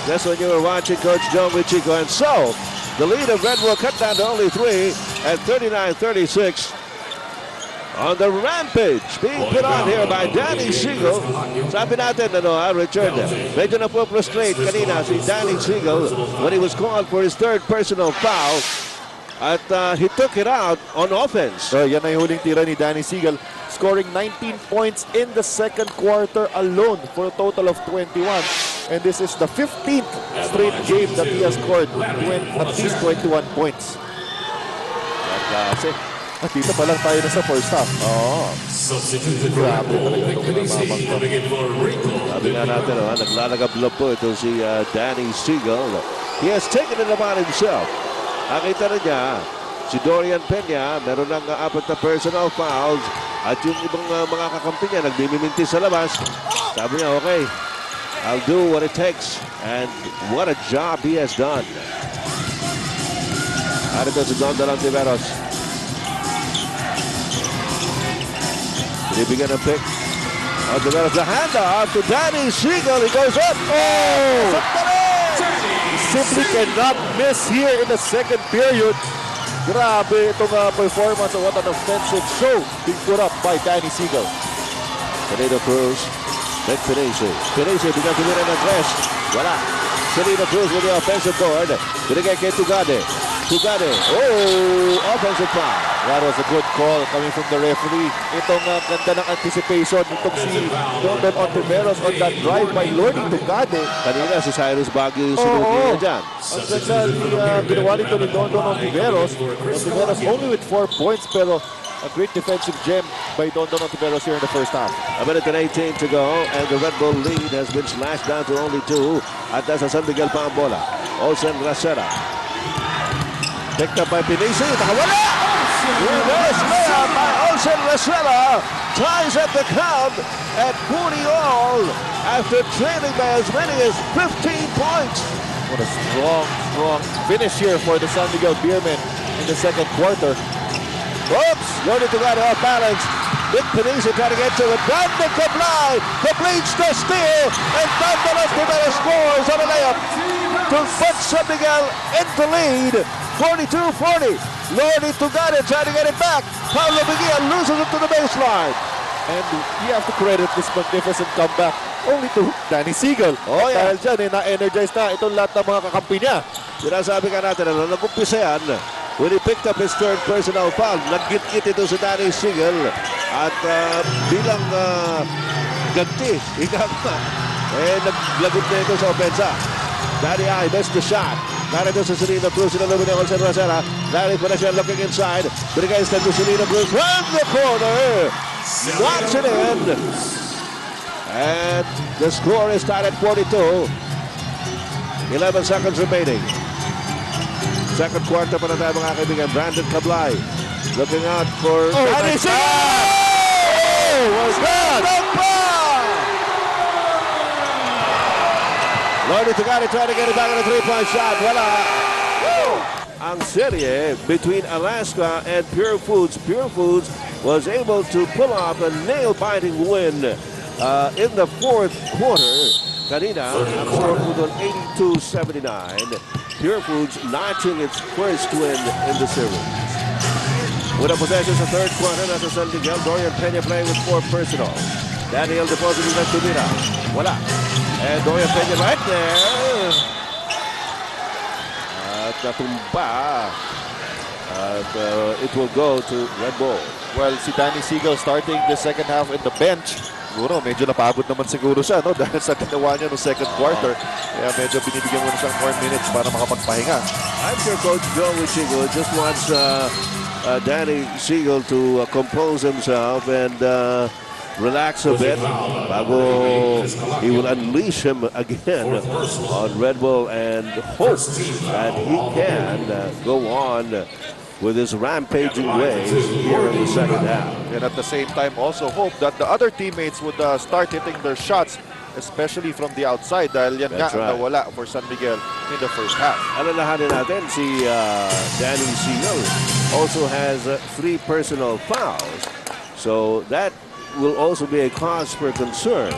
That's when you were watching Coach Joe Chico. And so, the lead of Red Bull cut down to only 3 at 39-36. On the rampage being put on here by Danny Siegel. Sabi natin, Richard, medyo na po frustrate kanina si Danny Siegel when he was called for his third personal foul. At he took it out on offense. So, yan na yung huling tira ni Danny Siegel, scoring 19 points in the second quarter alone for a total of 21. And this is the 15th straight game that he has scored at least 21 points. At dito pa lang tayo na sa first half. Grabe talaga itong mamamang to. Sabi nga natin, naglalagab-lab po ito si Danny Siegel. He has taken it upon himself. Nakita na niya, si Dorian Peña, meron ng 4 na personal fouls at yung ibang mga kakampi niya nagmimimintis sa labas. Sabi niya, okay, I'll do what it takes. And what a job he has done. Arito si Don Tiveros. Binibigyan ng pick. Tiveros, the handoff to Danny Siegel. He goes up. Oh! Simply cannot miss here in the second period. Grabe itong performance. What an offensive show being put up by Danny Siegel. Salina Cruz. Nick Pinesi. Pinesi bigyan tumira ng tres. Wala. Salina Cruz with the offensive board. Binigay kay Tugade. Oh! Offensive foul. That was a good call coming from the referee. Itong ganda ng anticipation nitong si Don Tiveros on that drive by Lodi Tugade. Kanina si Cyrus Baguio yung sinugi niya dyan. Ang ganda ginawa nito ni Don Tiveros. Tiveros only with 4 points pero a great defensive gem by Don Tiveros here in the first half. A minute and 18 to go and the Red Bull lead has been slashed down to only 2 at nasa San Miguel pa ang bola. Olsen Racera. Picked up by Pinesi. Nakawala! Reverse layup by Olsen Racera. Ties up the count at 40-all after trailing by as many as 15 points. What a strong finish here for the San Miguel Beermen in the second quarter. Oops! Lodi Tugade off balance. Nick Pinesi trying to get to it. Brandon Cablay completes the steal and Don Tiveros scores on a layup. to put San Miguel into lead. 42-40. Lordy Tugade trying to get it back. Paulo Mejia loses it to the baseline. And you have to credit this magnificent comeback only to Danny Siegel. Oh, yeah. Dahil dyan, na-energize na itong lahat ng mga kakampi niya. Sinasabi ka natin na nag-umpisa yan. When he picked up his third personal foul, nag-git-git ito si Danny Siegel. At bilang ganti, naglagot na ito sa opensa. Danny I missed the shot. Narito sa Selena Cruz, sinalubin ni Jose Rosera. Larry pa na siya looking inside. Binigay instead to Selena Cruz. Round the corner! Knocks it in. And the score is tied at 42. 11 seconds remaining. Second quarter pa na tayo mga kaibigan. Brandon Cablay looking out for Danny Siegel! Oh! Was that? Lordy Tugade trying to get it back on a three-point shot. Wala. Ang serye between Alaska and Pure Foods. Pure Foods was able to pull off a nail-biting win in the fourth quarter. Kanina, ang score po doon 82-79. Pure Foods notching its first win in the series. With a possession sa third quarter, nasa San Miguel. Dorian Peña playing with 4 personal. Daniel depositing ng Tumira. Wala. And Dorian Peña right there. At natumba. At it will go to Red Bull. Well, si Danny Siegel starting the second half in the bench. Siguro, medyo napagod naman siguro siya, no? Dahil sa ginawa niya no second quarter. Kaya medyo binibigyan mo na siyang 4 minutes para makapagpahinga. I'm sure Coach Joe Wichigo just wants Danny Siegel to compose himself and relax a bit bago he will unleash him again on Red Bull and hope that he can go on with his rampaging ways here in the second half. And at the same time also hope that the other teammates would start hitting their shots, especially from the outside dahil yan nga ang nawala for San Miguel in the first half. Alalahanin natin si Danny Siegel also has 3 personal fouls. So that will also be a cause for concern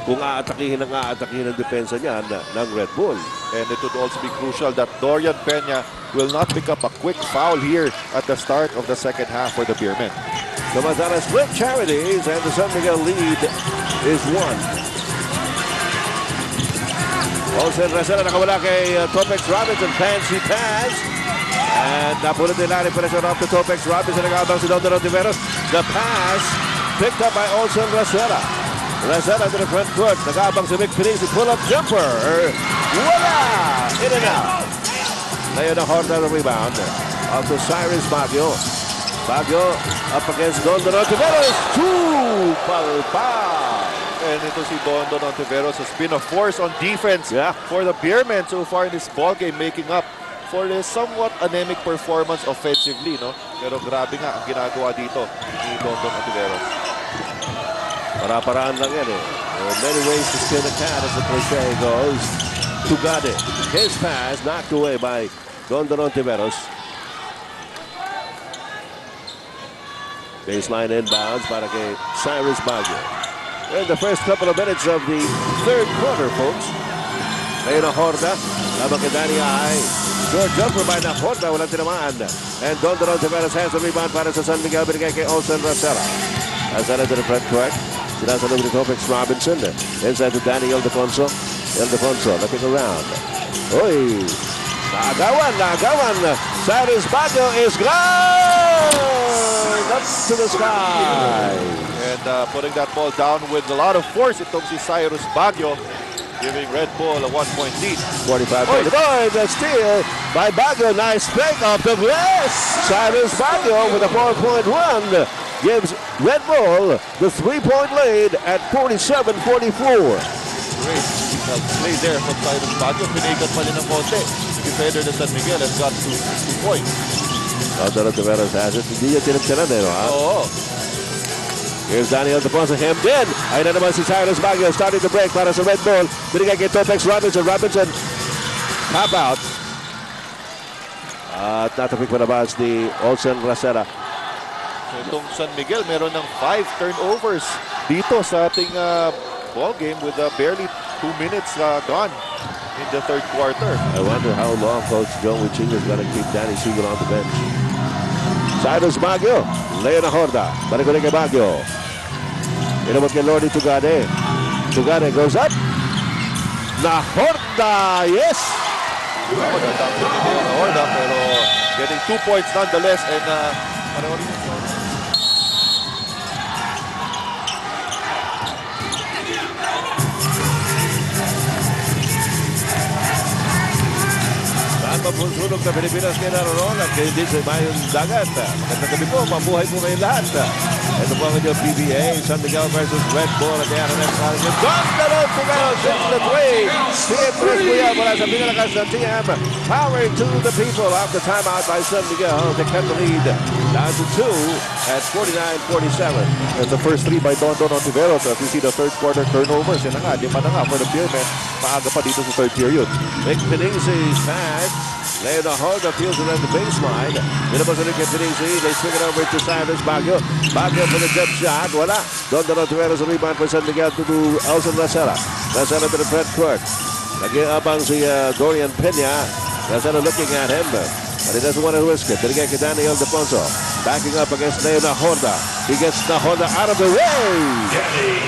kung aatakihin ang depensa niya ng Red Bull. And it would also be crucial that Dorian Peña will not pick up a quick foul here at the start of the second half for the Beermen. Samantala split charities and the San Miguel lead is 1. Olsen Racela nakawala kay Topex Robinson. Fancy pass. And napulit ni Larry Perez off the Topex Robinson. Nag-aabang si Dondon Ontiveros. The pass picked up by Olsen Racela. Racela to the front court. Nag-aabang si Mick Pinisi. Pull-up jumper. Wala! In and out. Layo ng Horta the rebound. Out to Cyrus Baguio. Baguio up against Dondon Ontiveros. 2 palpa. And ito si Dondon Ontiveros has been a force on defense for the Beermen so far in this ballgame, making up for the somewhat anemic performance offensively, no? Pero grabe nga ang ginagawa dito ni Dondon Ontiveros. Para-paraan lang yan eh. There are many ways to skin a cat as the cliche goes. Tugade. His pass knocked away by Dondon Ontiveros. Baseline inbounds para kay Cyrus Baguio. In the first couple of minutes of the third quarter, folks. Ngayon ang Horta. Labang kay Danny I. Short jumper by na Horta. Walang tinamaan. And Dondon Ontiveros has the rebound para sa San Miguel. Binigay kay Olsen Racela. Racela to the front court. Sinasalubin ni Topex Robinson. Inside to Danny Ildefonso. Ildefonso looking around. Oy! Nagawan. Cyrus Baguio is gone! Up to the sky. And putting that ball down with a lot of force, itong si Cyrus Baguio, giving Red Bull a 1-point lead. 45 points. The steal by Baguio. Nice pick off the glass. Cyrus Baguio with a 4-point run gives Red Bull the 3-point lead at 47-44. Great play there from Cyrus Baguio. Pinigat pa rin ng konti. Defender ng San Miguel has got 2 points. Dondon Ontiveros has it. Hindi niya tinagtiran eh, no? Oo. Here's Daniel Defonso hemmed in. Ayun na naman si Cyrus Baguio starting to break para sa Red Bull. Binigay kay Topex Robinson. Robinson tap out. At natapik pa nabas ni Olsen Racela. So itong San Miguel meron ng 5 turnovers dito sa ating ball game with barely 2 minutes gone. in the third quarter. I wonder how long Coach Joe Wiching is going to keep Danny Siegel on the bench. Cyrus Baguio, Leo na Horda, balik ulit kay Baguio. Inabot kay Lordy Tugade. Tugade goes up. Na Horda, yes! Natapos ni Leo na Horda, pero getting 2 points nonetheless, and pareho rin yung Mapulsunog na Pilipinas kayo naroon at kayo din sa Mayong Dagat. Magandang gabi po, mabuhay po kayo lahat. Ito po ang inyong PBA, San Miguel versus Red Bull at the RNF Sargent. Ganda rin po kayo, 6-3. TM Press po yan mula sa pinalakas ng TM. Power to the people after timeout by San Miguel. They kept the lead down to 2 at 49-47. And the first 3 by Don Ontiveros. As you see the third quarter turnovers, yan na nga, 5 na nga for the Beermen. Maaga pa dito sa third period. Vic Penice's pass. Leo na Horda feels it on the baseline. Minabas ulit kay Penice. They swing it over to Cyrus Baguio. Baguio for the jump shot. Wala. Don Ontiveros a rebound for San Miguel to Elson Racela. Racela to the front court. Nag-iabang si Dorian Pena. Racela looking at him. But he doesn't want to risk it. Binigay kay Daniel Defonso. Backing up against Leo na Horda. He gets na Horda out of the way.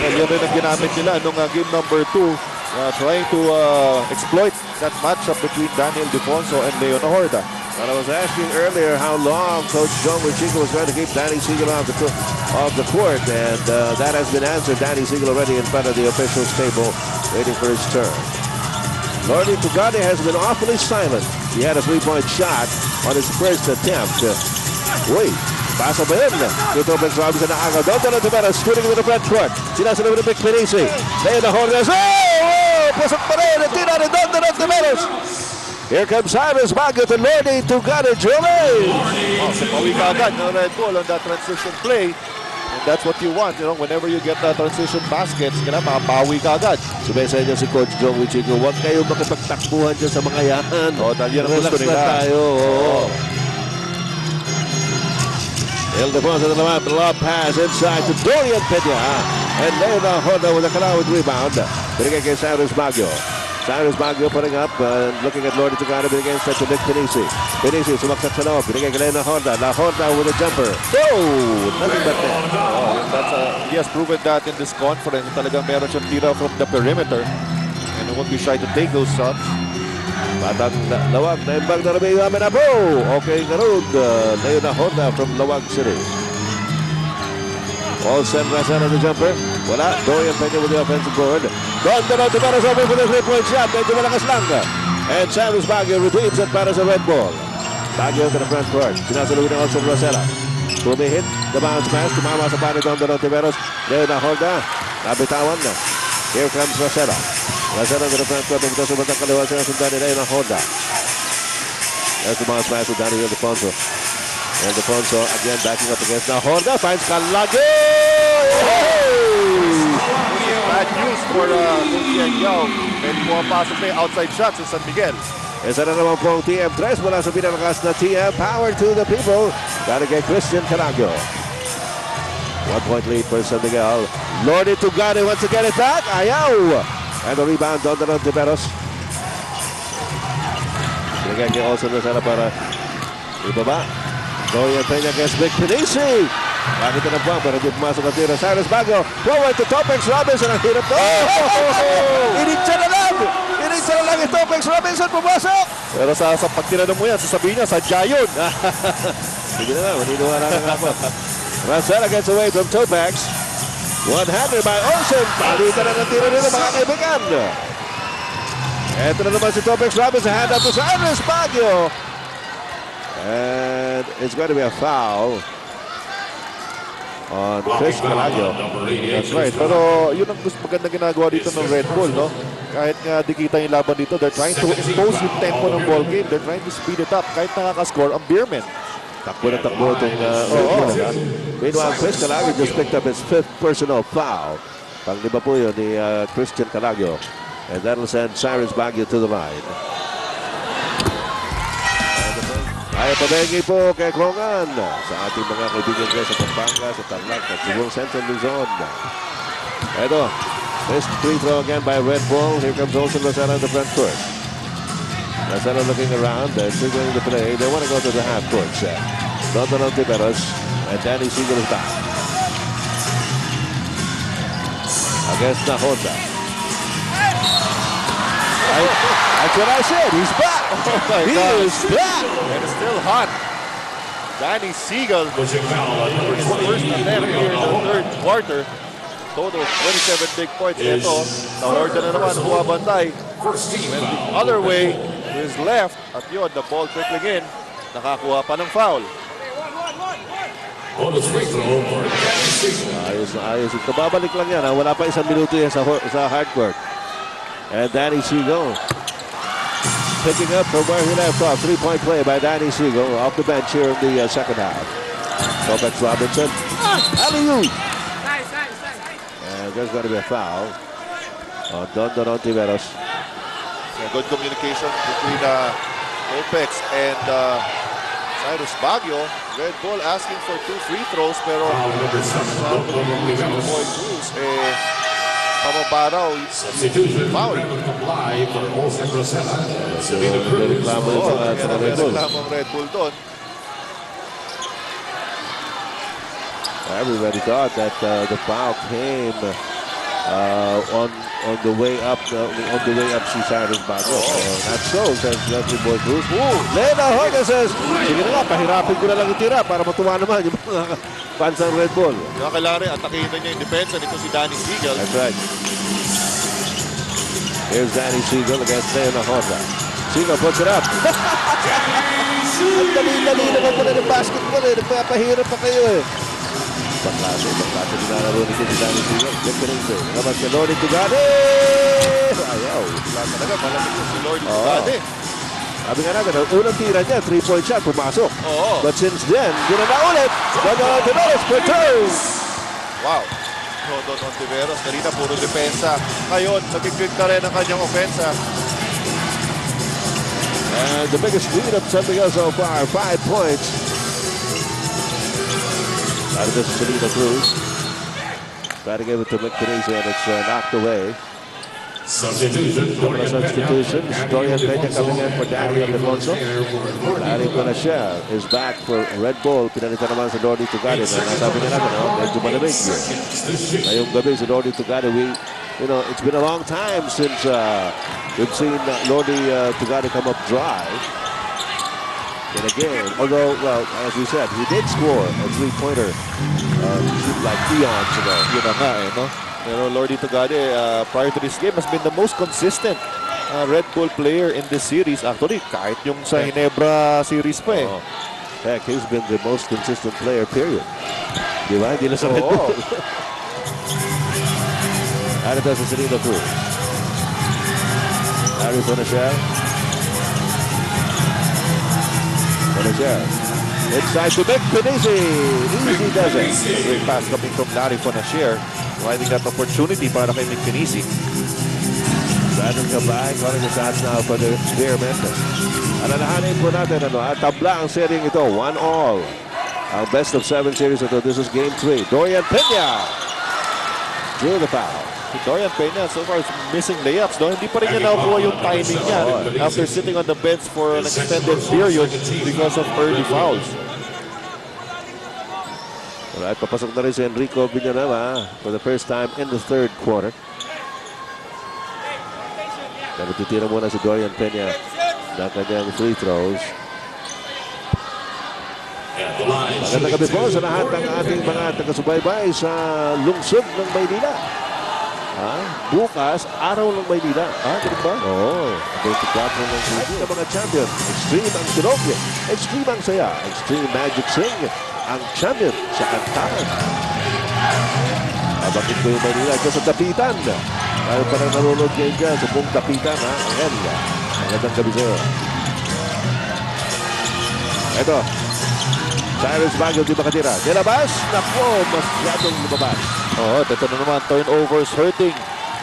And yun rin ang ginamit nila nung game number 2. Trying to exploit that matchup between Daniel Defonso and Leo na Horda. Well, I was asking earlier how long Coach John Wiching was going to keep Danny Siegel off the court, and that has been answered. Danny Siegel already in front of the officials' table, waiting for his turn. Lordy Tugade has been awfully silent. He had a three-point shot on his first attempt. Wait. Pasa ba yun? Dito Ben Robinson na agaw. Don Ontiveros shooting with the front court. Sinasunod with the Vic Penice. Leo na Horda. Pasok pa rin. Tira ni Don Ontiveros. Here comes Cyrus Baguio to Lordy Tugade Jr. So pawi ka agad ng Red Bull on that transition play. And that's what you want, you know, whenever you get transition baskets, makapawi ka agad. Sabi sa inyo si Coach Joe Wiching, huwag kayo makipagtakbuhan dyan sa mga yan. Dahil yan ang Relax gusto nila. na tayo. El Defonso to the left, lob pass inside to Dorian Pena. And Leo na Horda with a Kalawad rebound. Binigay kay Cyrus Baguio. Cyrus Baguio putting up, looking at Lordy Tugade, binigay instead to Vic Penice. Penice sumaksak sa loob, binigay kay Leo na Horda. Na Horda with a jumper. Oh! Nothing but net. He has proven that in this conference. Talagang meron siyang tira from the perimeter. And he won't be shy to take those shots. Batang Lawag na imbang na Rabeo Amenapo. Okay, Garud. Leo na Horda from Lawag City. Olsen Racela the jumper. Wala. Dorian Pena with the offensive board. Don Ontiveros open for the three-point shot. Medyo malakas lang. And Cyrus Baguio redeems it para sa Red Bull. Baguio to the front court. Sinasaluhin ng Olsen Racela. Tumihit. The bounce pass. Tumama sa panig Don Ontiveros. Leo na Horda. Nabitawan na. Here comes Racela. Racela to the front court. Nagdasa batang kaliwa siya sundan ni Leo na Horda. There's the bounce pass to Daniel Defonso. And Defonso again backing up against na Horda. Finds Kalagi! Bad news for Coach Yao. May pumapasok na yung outside shots sa San Miguel. Isa na naman po ang TM3 mula sa pinalakas na TM. Power to the people. Dahil kay Christian Caragio. 1-point lead for San Miguel. Lordy Tugade wants to get it back. Ayaw! And the rebound, Don Ontiveros. Binigay kay Olsen Racela para ibaba. Dorian Pena against Vic Penice. Nakita na po pero di pumasok ang tira. Cyrus Baguio. Forward to Topex Robinson. Ang hirap to. Initsa na lang. Initsa na lang yung Topex Robinson. Pumasok. Pero sa pag tinanong mo yan, sasabihin niya, sadya yun. Sige na lang. Maniniwala na nga po. Racela gets away from Topex. One-hander by Olsen. Palitan na ng tira nila mga kaibigan. Ito na naman si Topex Robinson. Hand up to Cyrus Baguio. And it's going to be a foul on Chris Calagio. That's right. Pero yun ang maganda ginagawa dito ng Red Bull, no? Kahit nga di kita yung laban dito, they're trying to impose yung tempo ng ball game. They're trying to speed it up. Kahit nakaka-score ang Beermen. Takbo na takbo itong meanwhile, Chris Calagio just picked up his 5th personal foul. Pang-lima po yun ni Christian Calagio. And that'll send Cyrus Baguio to the line. Ay pabengay po kay Krongan sa ating mga kaibigan ko sa Pampanga, sa Tarlac, at Cebu Central Luzon. Ito, missed free throw again by Red Bull. Here comes Olsen Racela in the front court. Instead of looking around, they're signaling the play. They want to go to the half court set. Don Tiberos and Danny Siegel is back. Against Nahota. That's what I said. He's back. Oh my He God. is back. And it's still hot. Danny Siegel, Pushing foul on number his first 20. attempt here in the third quarter. Total of 27 big points. Ito, na-order na naman, buwabantay. First team Went the foul. other way to his left. At yun, the ball trickling in. Nakakuha pa ng foul. Bonus free throw for Danny Siegel. Ayos na ayos. Kababalik lang yan. Wala pa isang minuto yan sa hardcourt. And Danny Siegel picking up from where he left off. Three-point play by Danny Siegel off the bench here in the second half. Kovac Robinson. Alley-oop. And there's going to be a foul on Don Tiveros. Good communication between Opex and Cyrus Baguio. Red Bull asking for 2 free throws, pero Foul number 7. Boy Cruz, pababa raw. Substitution. Foul. Never comply for Olsen Rosella. Sabina Cruz. Reklamo yung Oo, sa Red Bull. ang Red Bull doon. Everybody thought that the foul came on the way up si Cyrus Baguio. Not so, says Leslie Boy Cruz. Lena Hoga says, sige na nga, pahirapin ko na lang itira para matuwa naman yung mga fans ng Red Bull. Kaya kailangan rin atakihin na niya yung depensa nito si Danny Siegel. That's right. Here's Danny Siegel against Lena Hoga. Siegel puts it up. Ang dali-dali naman pala ng basketball eh. Nagpapahirap pa kayo eh. Baklase nilalaro nito si Danny Siegel. Get the ring to. Naman si Lodi Tugade. Ayaw. Wala talaga, malamig yung si Lord Tugade. Sabi nga natin, ang unang tira niya, 3-point shot, pumasok. Oo. But since then, ginana ulit. Don Tiveros for two. Wow. Don Ontiveros, kanina puro depensa. Ngayon, nagkikrit na rin ang kanyang ofensa. And the biggest lead of San Miguel so far, 5 points. Out of this is Selena Cruz. Try to give it to McPherson, and it's knocked away. Substitution. Couple of substitutions. Dorian Peña coming in for Daniel Alfonso. Larry Conachel is back for Red Bull. Pinalitan naman si Lodi Tugade. Nasabi nga natin, medyo malamig. Ngayong gabi si Lodi Tugade, it's been a long time since we've seen Lodi Tugade come up dry. And again, although, well, as we said, he did score a three-pointer seemed like eons ago. Yun na nga no? Lordy Tugade, prior to this game, has been the most consistent Red Bull player in this series. Actually, kahit yung sa Ginebra series pa eh. Heck, he's been the most consistent player, period. Di ba? Hindi na sa Red Bull. Ano ito sa Selena Cruz? Larry Conachel. Inside to McPherson. Easy does it. Great pass coming from Larry Fonasher. Providing that opportunity para kay McPherson. Brandon Cabay calling the shots now for the Beermen. Alalahanin po natin, tabla ang seryeng ito. 1-all. Ang best of 7 series ito. This is game 3. Dorian Peña drew the foul. Si Dorian Peña so far is missing layups. No? Hindi pa rin niya nakuha yung timing niya after sitting on the bench for an extended period because of early fouls. Alright, papasok na rin si Enrico Villanueva for the first time in the third quarter. Pero titira muna si Dorian Peña ng kanyang free throws. Magandang gabi po sa lahat ng ating mga taga-subaybay sa lungsod ng Maynila. Bukas, araw ng Maynila. Ganun ba? Oo. 24 ng video. Ang mga champion. Extreme ang tinogye. Extreme ang saya. Extreme Magic Sing. Ang champion sa kantahan. Bakit ko yung Maynila? Ito sa Dapitan. Dahil parang nanonood kayo dyan sa buong Dapitan. Ayan. Magandang gabi sa'yo. Ito. Cyrus Baguio di makatira. Nilabas. Naku, masyadong lumabas. Ito na naman. Turnovers hurting.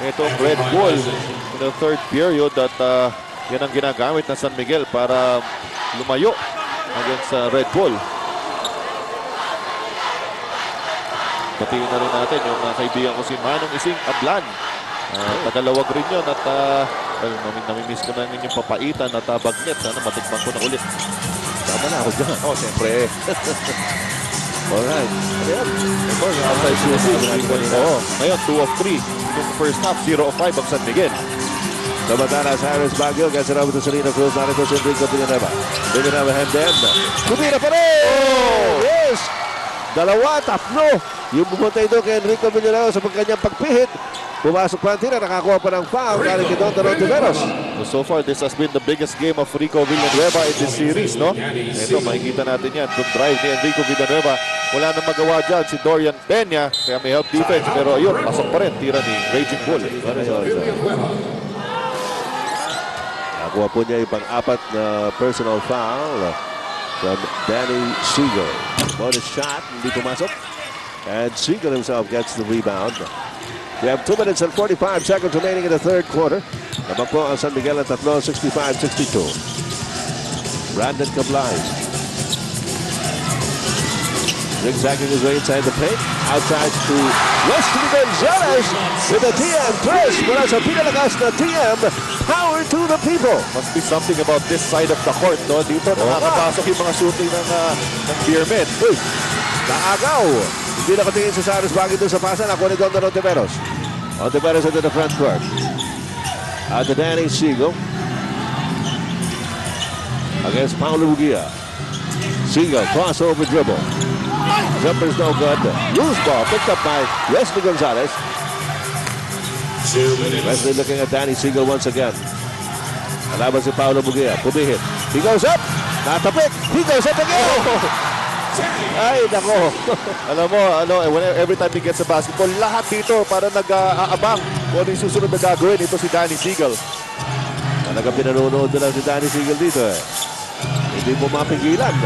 Itong Red Bull in the third period at yan ang ginagamit ng San Miguel para lumayo against Red Bull. Batiin na rin natin yung kaibigan ko si Manong Ising Ablan. Tagalawag rin yun at Ay, namimiss ko na yung papaitan at bagnet. Sana matikman ko na ulit. Tama na ako dyan. Oh, siyempre. Alright. Ayan. Ito, yung outside shooting. Oo. Ngayon, 2 of 3. Yung first half, 0 of 5 ang San Miguel. Samantala, Cyrus Baguio gets it over to Serena Cruz. Narito si Enrico Villanueva. Villanueva hand in. Kumira pa rin! Yes! Dalawa, tatlo. Yung pumunta ito kay Enrico Villanueva sa kanyang pagpihit. Pumasok pa ang tira, nakakuha pa ng foul. Galing kay Don Tiveros. So far, this has been the biggest game of Rico Villanueva in this series, no? Ito, makikita natin yan. Yung drive ni Enrico Villanueva. Wala nang magawa dyan si Dorian Peña. Kaya may help defense. Pero ayun, pasok pa rin. Tira ni Raging Bull. Nakuha po niya yung pang-apat na personal foul from Danny Siegel. Bonus shot, hindi pumasok. And Siegel himself gets the rebound. We have 2 minutes and 45 seconds remaining in the third quarter. Naman po ang San Miguel at tatlo, 65-62. Brandon Cablais. Zigzagging his way inside the paint. Outside to Wesley Gonzalez with a TM press. Mula sa pinalakas na TM. Power to the people. Must be something about this side of the court, no? Dito nakakapasok yung mga shooting ng Beermen. Uy, naagaw. Hindi nakatingin sa Cyrus Baguio doon sa pasa. Nakuha ni Don Tiveros. Tiveros into the front court. At the Danny Siegel. Against Paulo Bugia. Siegel, crossover dribble. Jumper's no good. Loose ball picked up by Wesley Gonzalez. Wesley looking at Danny Siegel once again. Alaban si Paulo Bugia. Pumihit. He goes up. Natapik. He goes up again. Ay, nako. Alam mo, every time he gets a basketball, lahat dito para nag-aabang kung ano yung susunod na gagawin. Ito si Danny Siegel. Talagang pinanunood na lang si Danny Siegel dito eh. Hindi mo mapigilan.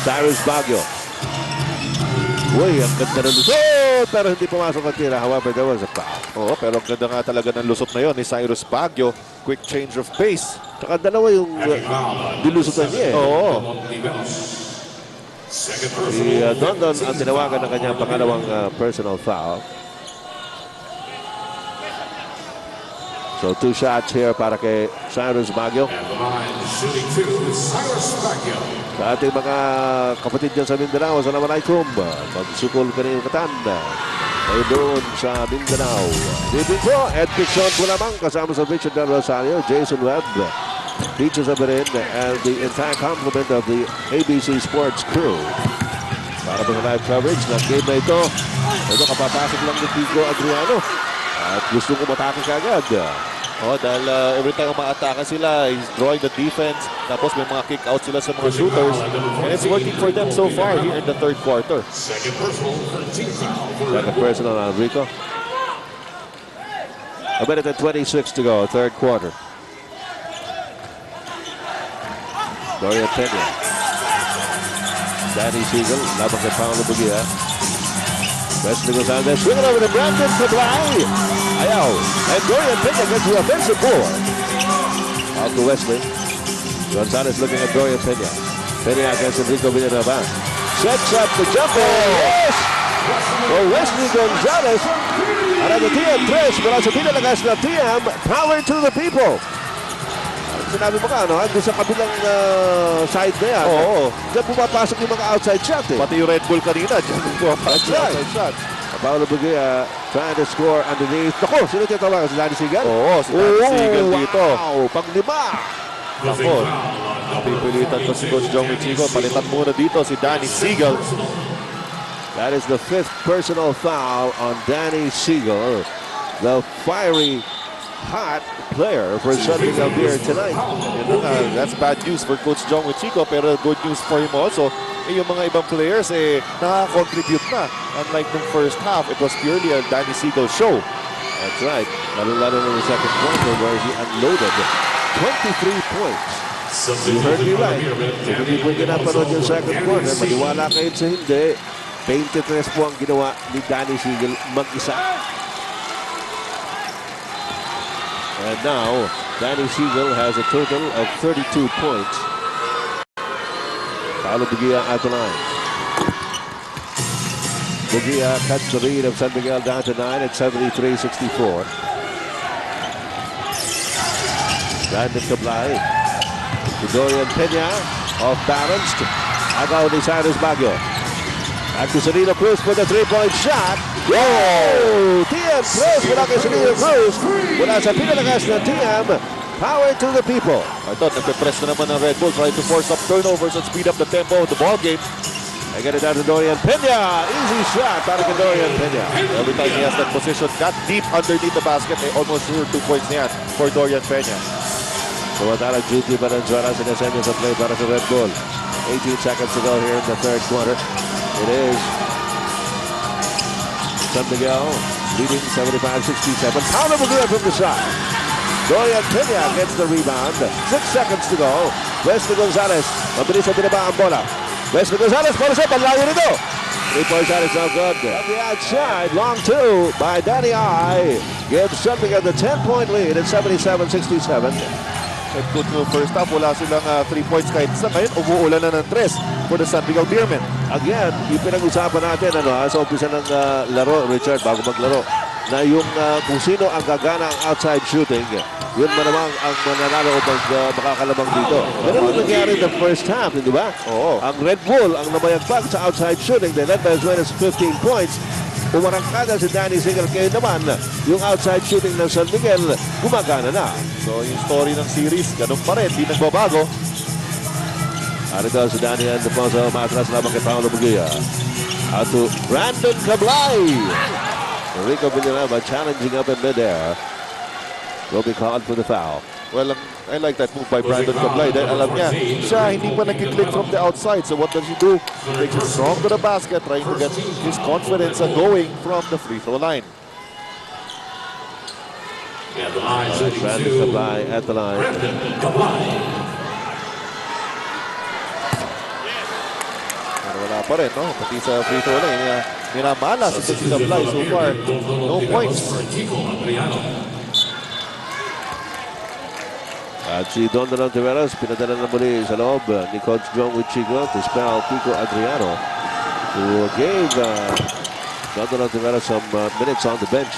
Cyrus Baguio. Uy, ang ganda ng lusot! Pero hindi pumasok ang tira. However, there was a foul. Oo, pero ang ganda nga talaga ng lusot na yun ni Cyrus Baguio. Quick change of pace. Tsaka dalawa yung dilusutan niya eh. Oo. Si Don ang tinawagan ng kanyang pangalawang personal foul. So 2 shots here para kay Cyrus Baguio. Sa ating mga kapatid dyan sa Mindanao, Assalamualaikum. Magsukol ka na yung katanda. Kayo doon sa Mindanao. Dito po, Ed Pixon po lamang kasama sa Richard Del Rosario, Jason Webb, Peaches Aberin, and the entire complement of the ABC Sports crew. Para po sa live coverage ng game na ito. Ito kapapasok lang ni Pico Adriano. At gusto ko matake kagad. Oh, dahil every time umaataka sila, he's drawing the defense. Tapos may mga kick-out sila sa mga shooters. And it's working for them so far here in the third quarter. Second personal on Rico. A minute and 26 to go, third quarter. Dorian Peña. Danny Siegel, labang kay Paulo Bugia. Wesley Gonzalez, swinging over to Brandon Cablais. Ayaw. And Dorian Peña gets the offensive board. Out to Wesley. Gonzalez looking at Dorian Peña. Peña against Enrico Villanueva. Sets up the jumper. Yes! For Wesley Gonzalez. Another TM press. Mula sa pinalagas na TM. Power to the people. Sinabi mo ka, no? Doon sa kabilang side na yan. Oo. Diyan pumapasok yung mga outside shot eh. Pati yung Red Bull kanina, dyan pumapasok yung outside shot. Paulo Bugia trying to score underneath. Naku, sino titawagan? Si Danny Siegel? Oo, si Danny Siegel dito. Wow, pang-5. Ako, napipilitan ko si Coach Jong Chico. Palitan muna dito si Danny Siegel. That is the 5th personal foul on Danny Siegel. The fiery, hot player for San Miguel Beer tonight. That's bad news for Coach Jong Chico, pero good news for him also. Yung mga ibang players nakaka-contribute na. Unlike nung first half, it was purely a Danny Siegel show. That's right. Lalo-lalo in the second quarter where he unloaded 23 points. You heard me right. Kung hindi po ginapanood yung second quarter, maniwala kayo sa hindi, 23 po ang ginawa ni Danny Siegel mag-isa. And now, Danny Siegel has a total of 32 points. Paulo Bugia at the line. Bugia cuts the lead of San Miguel down to 9 at 73-64. Brandon Cablay. To Dorian Peña. Off-balanced. Agaw ni Cyrus Baguio. At to Serino Cruz for the three-point shot. Whoa! TM Cruz mula kay Serino Cruz. Mula sa pinalakas na TM. Power to the people. I thought nagpe-press na naman ng Red Bull, trying to force up turnovers and speed up the tempo of the ball game. I get it down to Dorian Peña. Easy shot para kay Dorian Peña. Every time he has that position, that deep underneath the basket, almost sure 2 points na yan for Dorian Peña. Tumatala Judy Valenzuela sa Nasenyo sa play para sa Red Bull. 18 seconds to go here in the third quarter. It is San Miguel leading 75-67. Paulo Bugia from the side. Dorian Peña gets the rebound. 6 seconds to go. Wesley Gonzalez. Mabilis sa binaba ang bola. Wesley Gonzalez para sa panlayo nito. 3-point shot is no good. On the outside, long two by Danny I. Gives San Miguel the 10-point lead at 77-67. At good move first half, wala silang 3 points kahit isa. Ngayon, umuulan na ng 3 for the Miguel Beermen. Again, yung pinag-usapan natin sa umpisa ng laro, Richard, bago maglaro, na yung kung sino ang gagana ang outside shooting, yun man naman ang mananalo o makakalabang dito. Ganun ang nangyari in the first half, di ba? Oo. Ang Red Bull ang namayagpag sa outside shooting. They led by as well as 15 points. Umarangkada si Danny Single. Kayo naman, yung outside shooting ng San Miguel, gumagana na. So yung story ng series, ganun pa rin, di nagbabago. Arito si Danny and Defonso, matras lamang kay Paulo Bugia. Out to Brandon Cablay. Rico Villanueva challenging up in midair. Will be called for the foul. Well, I like that move by Brandon Cablay. Dahil alam niya, siya hindi pa nag-click from the outside. So what does he do? He takes it strong to the basket, trying to get his confidence going from the free throw line. Brandon Cablay at the line. Pero wala pa rin, no? Pati sa free throw line, minamala si Cablay so far. No points. At si Don Tiveros, pinadala na muli sa loob ni Coach John Wichigo to spell Pico Adriano, who gave Don Tiveros some minutes on the bench.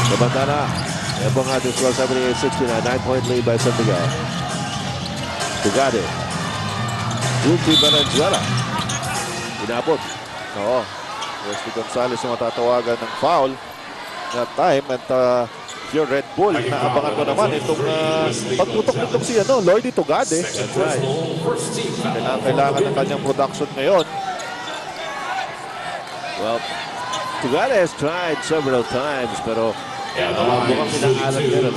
Nabantana. Yan po ang ating score, 78-69. 9-point lead by San Miguel. Tugade. Judy Valenzuela. Inabot. Oo. Wesley Gonzalez yung matatawagan ng foul that time. At yung Red Bull, naabangan ko naman itong pagputok nitong si Lordy Tugade. That's right. Kailangan ng kanyang production ngayon. Well, Tugade has tried several times, pero mukhang pinaalam niya na.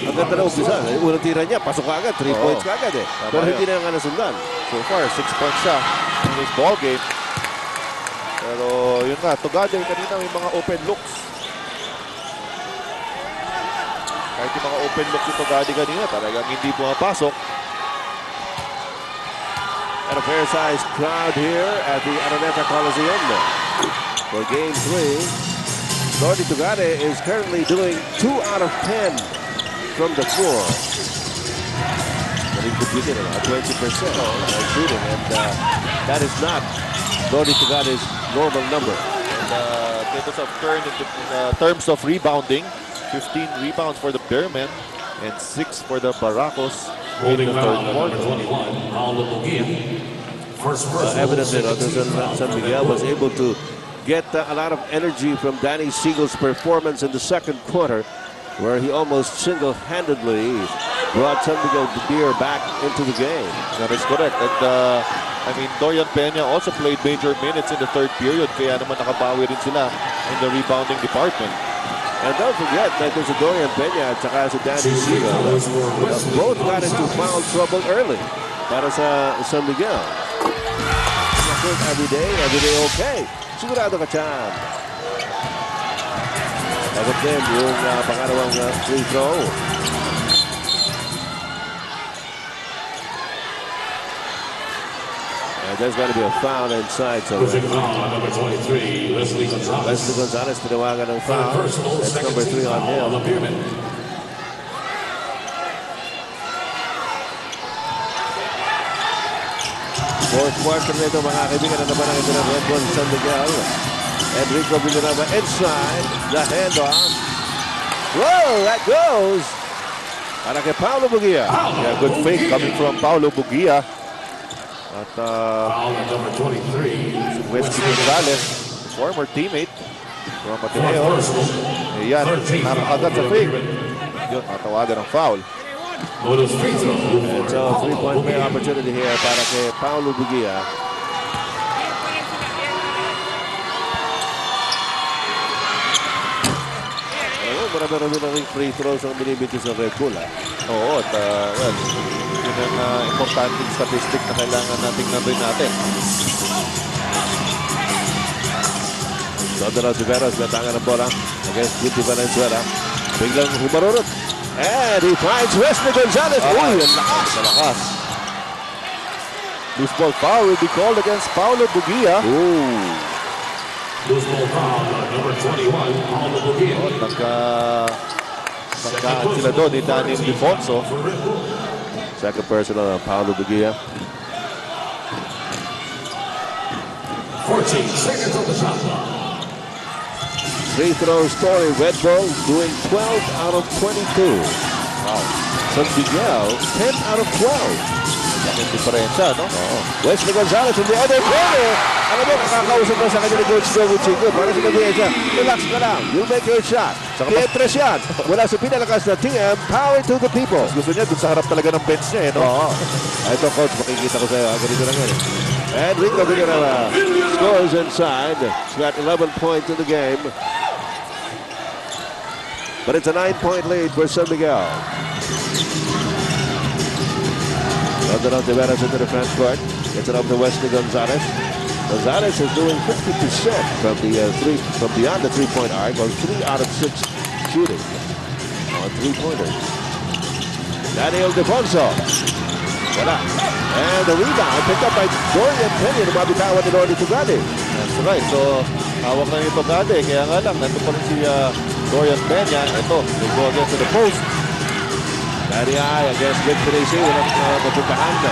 Ang ganda na umpisa. Unang tira niya, pasok ka agad. 3 points ka agad eh. Pero hindi na nga nasundan. So far, 6 points siya in this ball game. Pero yun nga, Tugade kanina may mga open looks. Kahit yung mga open looks yung Tugade kanina, talagang hindi pumapasok. And a fair-sized crowd here at the Araneta Coliseum for Game 3. Lordy Tugade is currently doing 2 out of 10 from the floor. But he completed about 20% shooting, and that is not Lordy Tugade's normal number. And it was a turn in terms of rebounding. 15 rebounds for the Beermen and 6 for the Baracos in the third quarter. Evidently, San Miguel was able to get a lot of energy from Danny Siegel's performance in the second quarter, where he almost single-handedly brought San Miguel Beer back into the game. That is correct. And I mean, Dorian Peña also played major minutes in the third period, kaya naman nakabawi rin sila in the rebounding department. And don't forget that there's a Dorian Peña at saka si Danny Siegel. Both got into foul trouble early para sa San Miguel. Every day okay. Sigurado ka dyan. Agad din yung pangalawang free throw. And there's going to be a foul inside. So number 23, Wesley Gonzalez tinawagan ng foul. That's number 3 on him. Fourth quarter nito mga kaibigan, na naman ang ito ng Red Bull San Miguel. Enrico Villanueva inside the handoff. Whoa, that goes. Para kay Paulo Bugia. Yeah, good fake coming from Paulo Bugia. At Foul on number 23. Wesley Gonzalez, former teammate from Fourth Ateneo. personal. Ayan, nakakagat sa fake. Yun, natawagan ng foul. Bonus free throw. And so, three-point play opportunity here para kay Paulo Bugia. Marami-rami na rin free throws ang binibigay sa Red Bull. Oo, at well, yun ang importanteng statistic na kailangan nating nandun natin. Matador Tiveros, gatangan ng bola against Guti Valenzuela. Biglang humarunot. And he finds Wesley Gonzalez. Uy, ang lakas. Malakas. Loose ball foul will be called against Paulo Bugia. Ooh. Loose ball foul on number 21, Paulo Bugia. Nagkaan sila doon ni Daniel Defonso. Second personal ng Paulo Bugia. 14 seconds on the shot clock. Free throw story. Red Bull doing 12 out of 22. Wow. San Miguel, 10 out of 12. Laking diferensya, no? Wesley Gonzalez from the other corner. Alam mo, nakakausap na sa kanya ni Coach Joe Chico. Para sinabihin siya, relax ka lang. You make your shot. Pietras yan. Wala sa pinalakas na TM, power to the people. Gusto niya dun sa harap talaga ng bench niya, eh, no? Oo. Ito, Coach, makikita ko sa'yo. Ganito lang yan. And Rico Villanueva scores inside. He's got 11 points in the game. But it's a 9-point lead for San Miguel. Matador Tiveros into the front court. Gets it up to Wesley Gonzalez. Gonzalez is doing 50% from beyond the three-point arc, or 3 out of 6 shooting on three-pointers. Daniel Defonso. Wala. And the rebound picked up by Dorian Pena. Lumabitawan ni Lordy Tugade. That's right. So, hawak na ito Tugade. Kaya nga lang, nandun pa rin si Dorian Pena. Ito, they go against the post. Daddy Eye against Vic Tracy. Walang mapuntahan na.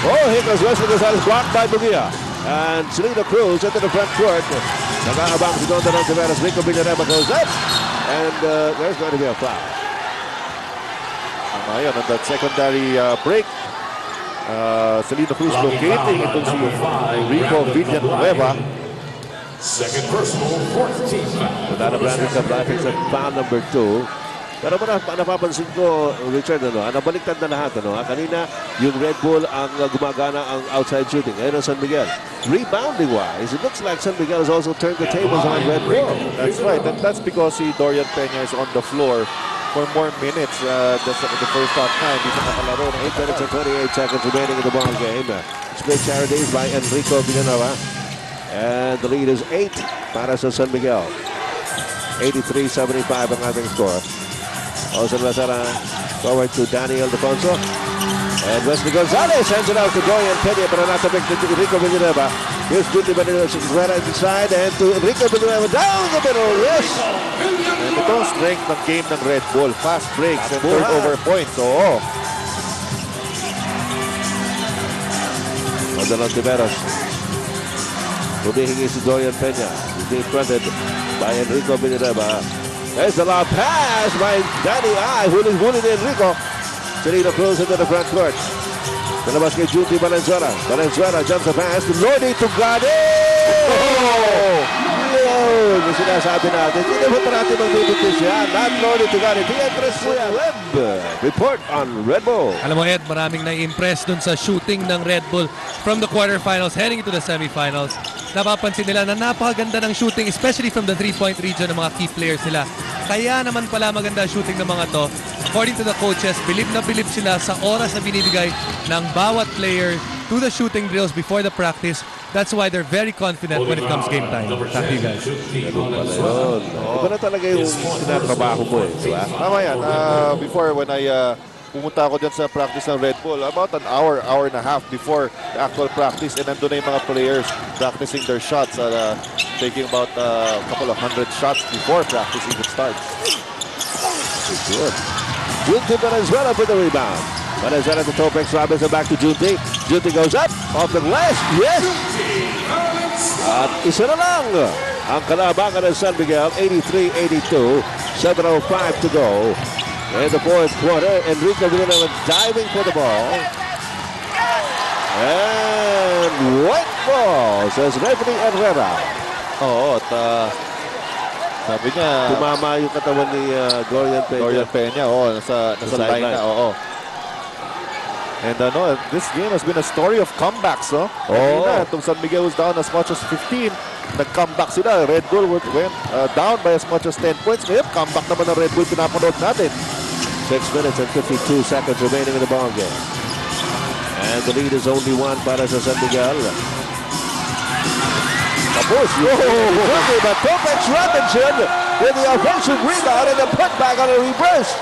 Oh, here goes Wesley Gonzalez, blocked by Bugia. And Selena Cruz into the front court. Nag-aabang si Don Doron Tiveros. Rico Villanueva goes up. And there's going to be a foul. Ngayon, on that secondary break, Selena Cruz locating itong si Rico Villanueva. Second personal, fourth team foul. Without a Brandon Cabrera at foul number 2. Pero napapansin ko, Richard, nabaliktad na lahat. Kanina, yung Red Bull ang gumagana ang outside shooting. Ngayon ang San Miguel. Rebounding-wise, it looks like San Miguel has also turned the tables on Red Bull. That's right. And that's because si Dorian Pena is on the floor for more minutes. The first half na, hindi siya nakalaro. 8 minutes and 28 seconds remaining in the ball game. Split charities by Enrico Villanueva. And the lead is 8 para sa San Miguel. 83-75 ang ating score. Jose Lazara forward to Daniel Defonso. And Wesley Gonzalez sends it out to Dorian Pena, pero natabik to Enrico Villanueva. Here's Guti Valenzuela inside, and to Enrico Villanueva down the middle. Yes! And ito ang strength ng game ng Red Bull. Fast breaks and turnover points. Oo. Matador Tiveros. Humihingi si Dorian Pena. He's being fronted by Enrico Villanueva. There's the long pass by Danny I. Huli ni Enrico. Selena Cruz into the front court. Nalabas kay Guti Valenzuela. Valenzuela jumps the pass to Lordy Tugade. Oh! Yun! Yung sinasabi natin. Hindi naman natin magbibigay siya. Not Lordy Tugade. Pietras Web. Report on Red Bull. Alam mo, Ed, maraming na-impress dun sa shooting ng Red Bull from the quarterfinals heading into the semifinals. Napapansin nila na napakaganda ng shooting, especially from the three-point region ng mga key players nila. Kaya naman pala maganda shooting ng mga to. According to the coaches, bilib na bilib sila sa oras na binibigay ng bawat player to the shooting drills before the practice. That's why they're very confident when it comes game time. Thank you, guys. Ayun. Iba na talaga yung sinatrabaho mo eh. Diba? Tama yan. Before, when I pumunta ako dyan sa practice ng Red Bull, about an hour and a half before the actual practice, and nandun na yung mga players practicing their shots, taking about a couple of 100 shots before practice even starts. Good. Guti Valenzuela for the rebound. Valenzuela to Topex Robinson, back to Junti. Junti goes up, off the glass, yes! At isa na lang ang kalabangan ng San Miguel, 83-82. 7:05 to go in the fourth quarter. Enrique Beermen diving for the ball. And white ball, says referee Herrera. Oo, at sabi niya, Tumama yung katawan ni Dorian Peña, oo, nasa line na, oo. And this game has been a story of comebacks, no? Kanina, itong San Miguel was down as much as 15. Nag-comeback sila. Red Bull went down by as much as 10 points. Ngayon, comeback naman ng Red Bull pinapanood natin. 6 minutes and 52 seconds remaining in the ball game. And the lead is only one para sa San Miguel. Tapos, but Topex Robinson with the offensive rebound and the putback on a reverse.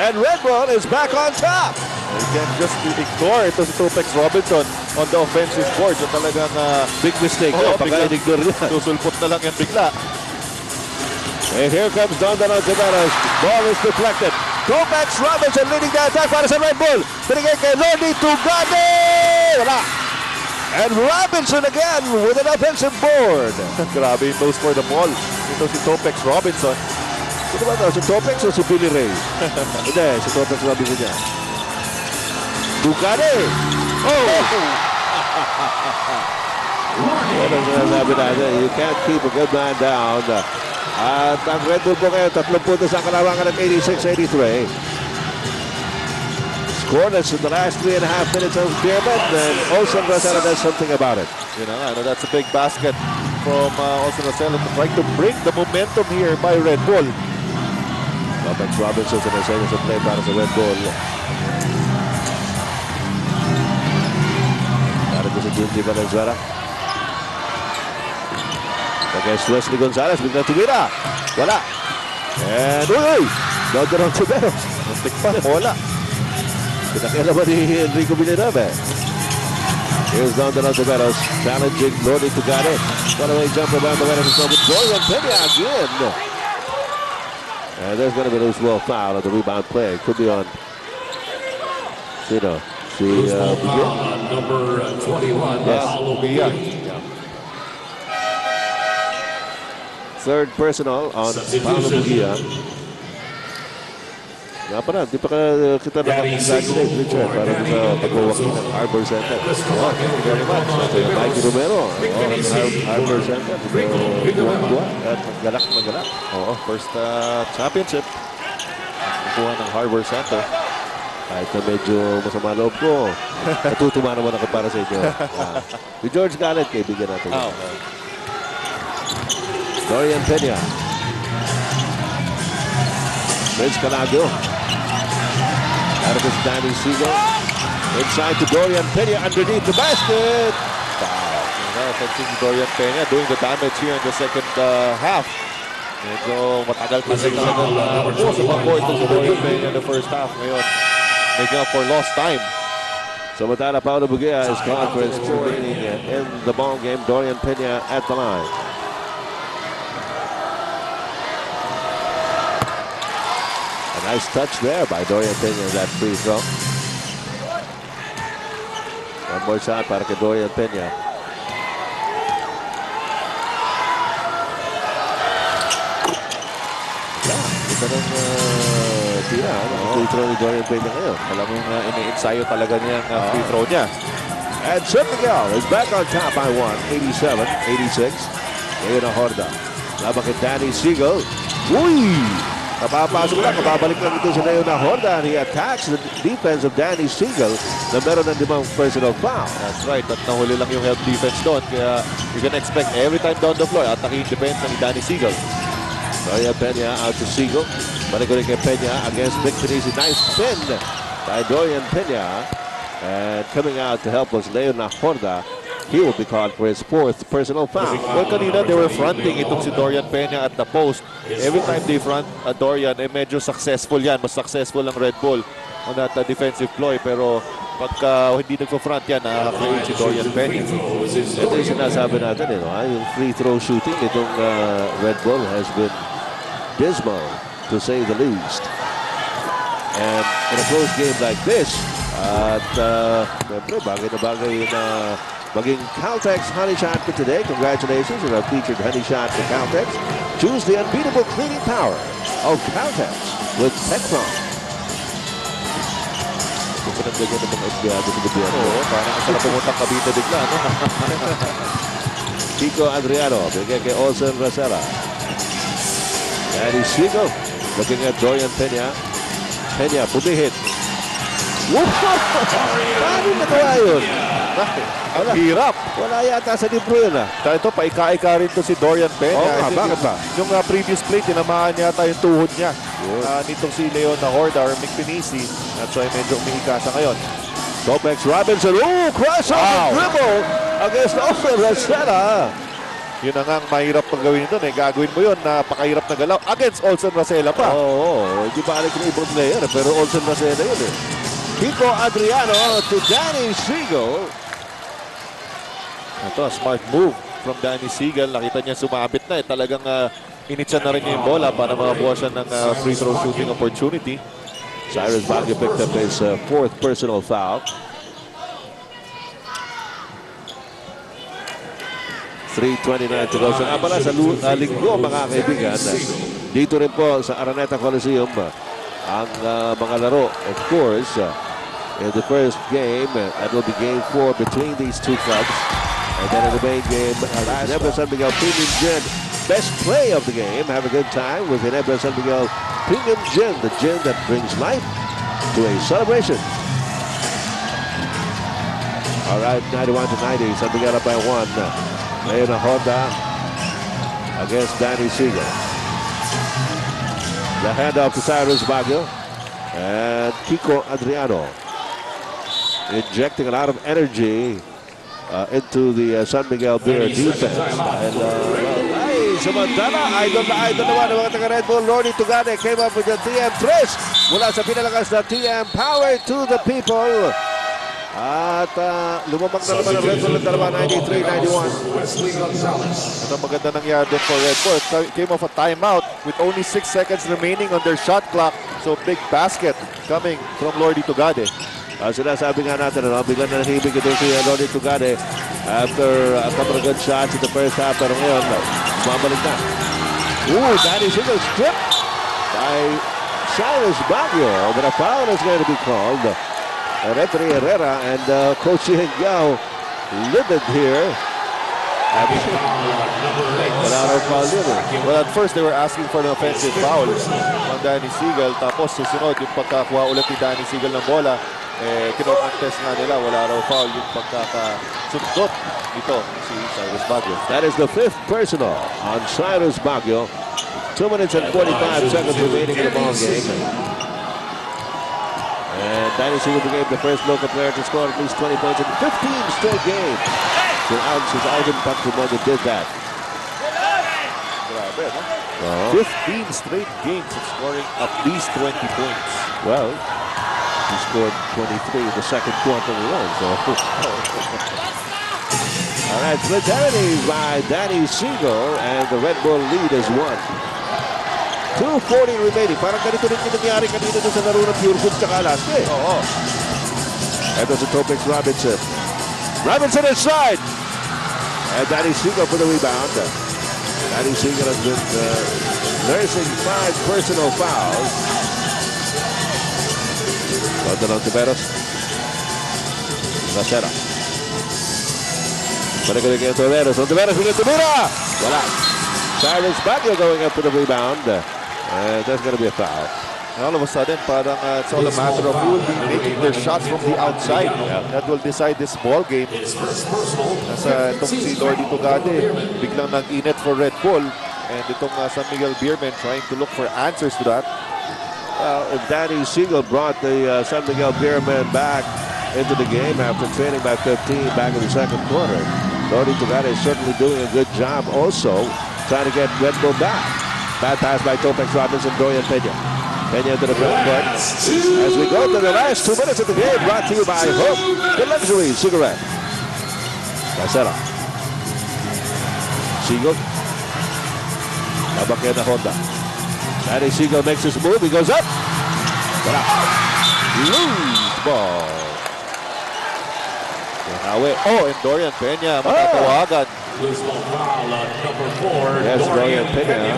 And Red Bull is back on top. You can't just ignore ito si Topex Robinson on the offensive board. So talagang big mistake. Pagka-ignore niya. Susulpot na lang yan bigla. And here comes Don Tavares. Ball is deflected. Topex Robinson leading the attack para sa Red Bull. Binigay kay Lodi Tugade. Wala. And Robinson again with an offensive board. Grabe yung nose for the ball. Ito si Topex Robinson. Ito ba ito? Si Topex o si Billy Ray? Hindi, si Topex Robinson niya. Tugade. Oh! Yan ang sinasabi natin. You can't keep a good man down. At ang Red Bull po ngayon, 3 puntos ang kalawangan ng 86-83. Scoreless in the last 3.5 minutes of Beermen, and Olsen Rosella does something about it. You know, I know that's a big basket from Olsen Rosella to try to break the momentum here by Red Bull. Topex Robinson sa seconds of play para sa Red Bull. Para ko sa Junti Valenzuela. Against Wesley Gonzalez, bigla tumira. Wala. And uy! Don Tiberos. Muntik pa, wala. Pinakialaman ni Enrique Beermen. Here's Don Tiberos challenging Lodi Tugade. One-away jumper down the way of the Dorian Peña again. And there's going to be a loose ball foul on the rebound play. Could be on Sino. Loose ball foul on number 21. Yes. Miguel. Third personal on Paulo Bugia. Nga pa na, di pa kita nakapag-congratulate, Richard, para sa pag-walking ng Harbor Center. Thank you very much. Mikey Romero, Harbor Center. Buwa at magalak. Oo, first championship. Nakuha ng Harbor Center. Kahit na medyo masama loob ko, natutuma naman ako para sa inyo. Si George Gallet, kaibigan natin. Dorian Peña. Vince Calagio. Out of Danny Siegel. Inside to Dorian Peña underneath the basket. Wow. I think Dorian Peña doing the damage here in the second half. Medyo matagal kasi talaga sa pag-court si Dorian Peña in the first half. Ngayon, making up for lost time. Samantala, Paulo Bugia is called for his remaining in the ball game. Dorian Peña at the line. Nice touch there by Dorian Peña, that free throw. One more shot para kay Dorian Peña. Ito ng tira, free throw ni Dorian Peña ngayon. Alam mo nga, ini-ensayo talaga niya ang free throw niya. And San Miguel is back on top by 87-86. Ngayon ang Horda. Laban kay Danny Siegel. Uy! Kapapasok lang, kababalik lang ito sa Leon na Horda. He attacks the defense of Danny Siegel na meron ng 5 personal foul. That's right. At nahuli lang yung help defense doon. Kaya you can expect every time down the floor at yung defense ni Danny Siegel. Dorian Peña out to Siegel. Balik ko rin kay Peña against Victory. Nice spin by Dorian Peña. And coming out to help us, Leon na Horda. He will be called for his 4th personal foul. Well, kanina they were fronting itong si Dorian Peña at the post. Every time they front Dorian, medyo successful yan. Mas successful ang Red Bull on that defensive ploy. Pero pagka hindi nagpo-front yan, nakaka-create si Dorian Peña. Ito yung sinasabi natin, yung free throw shooting itong Red Bull has been dismal, to say the least. And in a close game like this, at siyempre, bagay na maging Caltex Honey Shot for today. Congratulations on our featured Honey Shot for Caltex. Choose the unbeatable cleaning power of Caltex with Tecron. Ito pa ng ganyan ng mga empleyado sa gobyerno. Oo, parang sarap pumuntang Cavite bigla, no? Kiko Adriano, bigay kay Olsen Rosella. Danny Siegel, looking at Dorian Peña. Peña, pumihit. Whoop! Paano nagawa yun? Ang hirap. Wala yata sa libro yun ah. Dahil ito, paika-ika rin to si Dorian Peña. Oo nga, bakit ba? Yung previous play, tinamaan yata yung tuhod niya. Nitong si Leon na Horda or McPinisi. At so ay medyo umihika siya ngayon. Topex Robinson, crossover dribble against Olsen Rosella. Yun na nga ang mahirap pag gawin ito. Gagawin mo yun, napakahirap na galaw against Olsen Rosella pa. Oo, hindi ba yung ibang player, pero Olsen Rosella yun eh. Kiko Adriano to Danny Siegel. Ito, smart move from Danny Siegel. Nakita niya sumabit na eh. Talagang initsa na rin niya yung bola para makabuha siya ng free throw shooting opportunity. Cyrus Baguio picked up his fourth personal foul. 3:29 to go. So nga pala sa linggo mga kaibigan, dito rin po sa Araneta Coliseum ang mga laro. Of course, in the first game, that will be game 4 between these two clubs. And then in the main game, Ginebra San Miguel Premium Gin. Best play of the game. Have a good time with Ginebra San Miguel Premium Gin, the gin that brings life to a celebration. All right, 91-90. San Miguel up by 1. Leon Honda against Danny Siegel. The handoff to Cyrus Baguio. And Kiko Adriano injecting a lot of energy into the San Miguel Beer defense. And samantala, idol naman ng mga taga-Red Bull. Lordy Tugade came up with a TM twist. Mula sa pinalakas na TM power to the people. At lumabang na naman ang Red Bull ng dalawa, 93-91. Ito maganda nangyari din for Red Bull. It came off a timeout with only 6 seconds remaining on their shot clock. So big basket coming from Lordy Tugade. Sinasabi nga natin, biglang na nahibig ito si Lordy Tugade after a couple of good shots in the first half. Pero ngayon, bumabalik na. Danny Siegel stripped by Cyrus Baguio. But a foul is going to be called. Referee Herrera and Coach Ian Gao livid here. Well, at first they were asking for an offensive foul on Danny Siegel. Tapos susunod yung pagkakuha ulit ni Danny Siegel ng bola. Kino-contest nga nila, wala raw foul yung pagkakasundot dito si Cyrus Baguio. That is the 5th personal on Cyrus Baguio. 2 minutes and 45 seconds remaining in the ball game. And Danny Siegel became the first local player to score at least 20 points in 15 straight games. Since Alvin Pactumondo did that. Grabe, no? 15 straight games of scoring at least 20 points. Well, he scored 23 in the second quarter alone. So, all right, split penalties by Danny Siegel, and the Red Bull lead is 1. 2:40 remaining. Parang ganito rin yung nangyari kanina doon sa laro ng Pure Foods tsaka Alaska eh. Oo. Ito si Topex Robinson. Robinson inside! And Danny Siegel for the rebound. Danny Siegel has been nursing 5 personal fouls. Tonto ng Tiberos. Rosera. Balik kay Tiberos. Tiberos bigyan tumira! Wala. Cyrus Baguio going up for the rebound. That's going to be a foul. And all of a sudden, parang it's all a matter of who will be making their shots from the outside. That will decide this ball game. Nasa itong si Lordy Tugade, biglang nag-init for Red Bull. And itong San Miguel Beermen trying to look for answers to that. If Danny Siegel brought the San Miguel Beermen back into the game after trailing by 15 back in the second quarter, Lordy Tugade is certainly doing a good job also trying to get Red Bull back. Bad pass by Topex Robinson, Dorian Peña. Peña to the front court. As we go to the last 2 minutes of the game, brought to you by Hope, the luxury cigarette. Casera. Siegel. Nabakyan na Honda. Danny Siegel makes his move. He goes up. Loose ball. Nawi. Oh, and Dorian Peña, matatawagan. Loose ball foul on number 4, Yes, Dorian Dorian Peña Peña.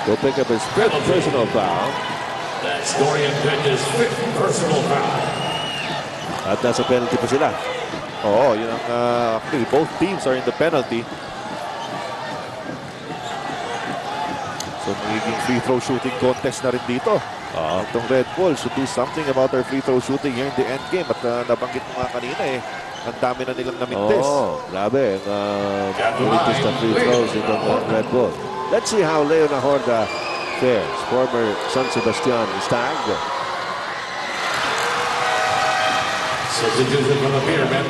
will pick up his fifth personal foul. That's Dorian Peña's 5th personal foul. At nasa penalty pa sila. Oo, yun ang actually, both teams are in the penalty. So, magiging free throw shooting contest na rin dito. Itong Red Bull should do something about their free throw shooting here in the end game. At nabanggit mo nga kanina ang dami na nilang namintis. Grabe. Mintis na free throws itong Red Bull. Let's see how Leon Horda fares. Former San Sebastian Stag. Substitution for the Beermen.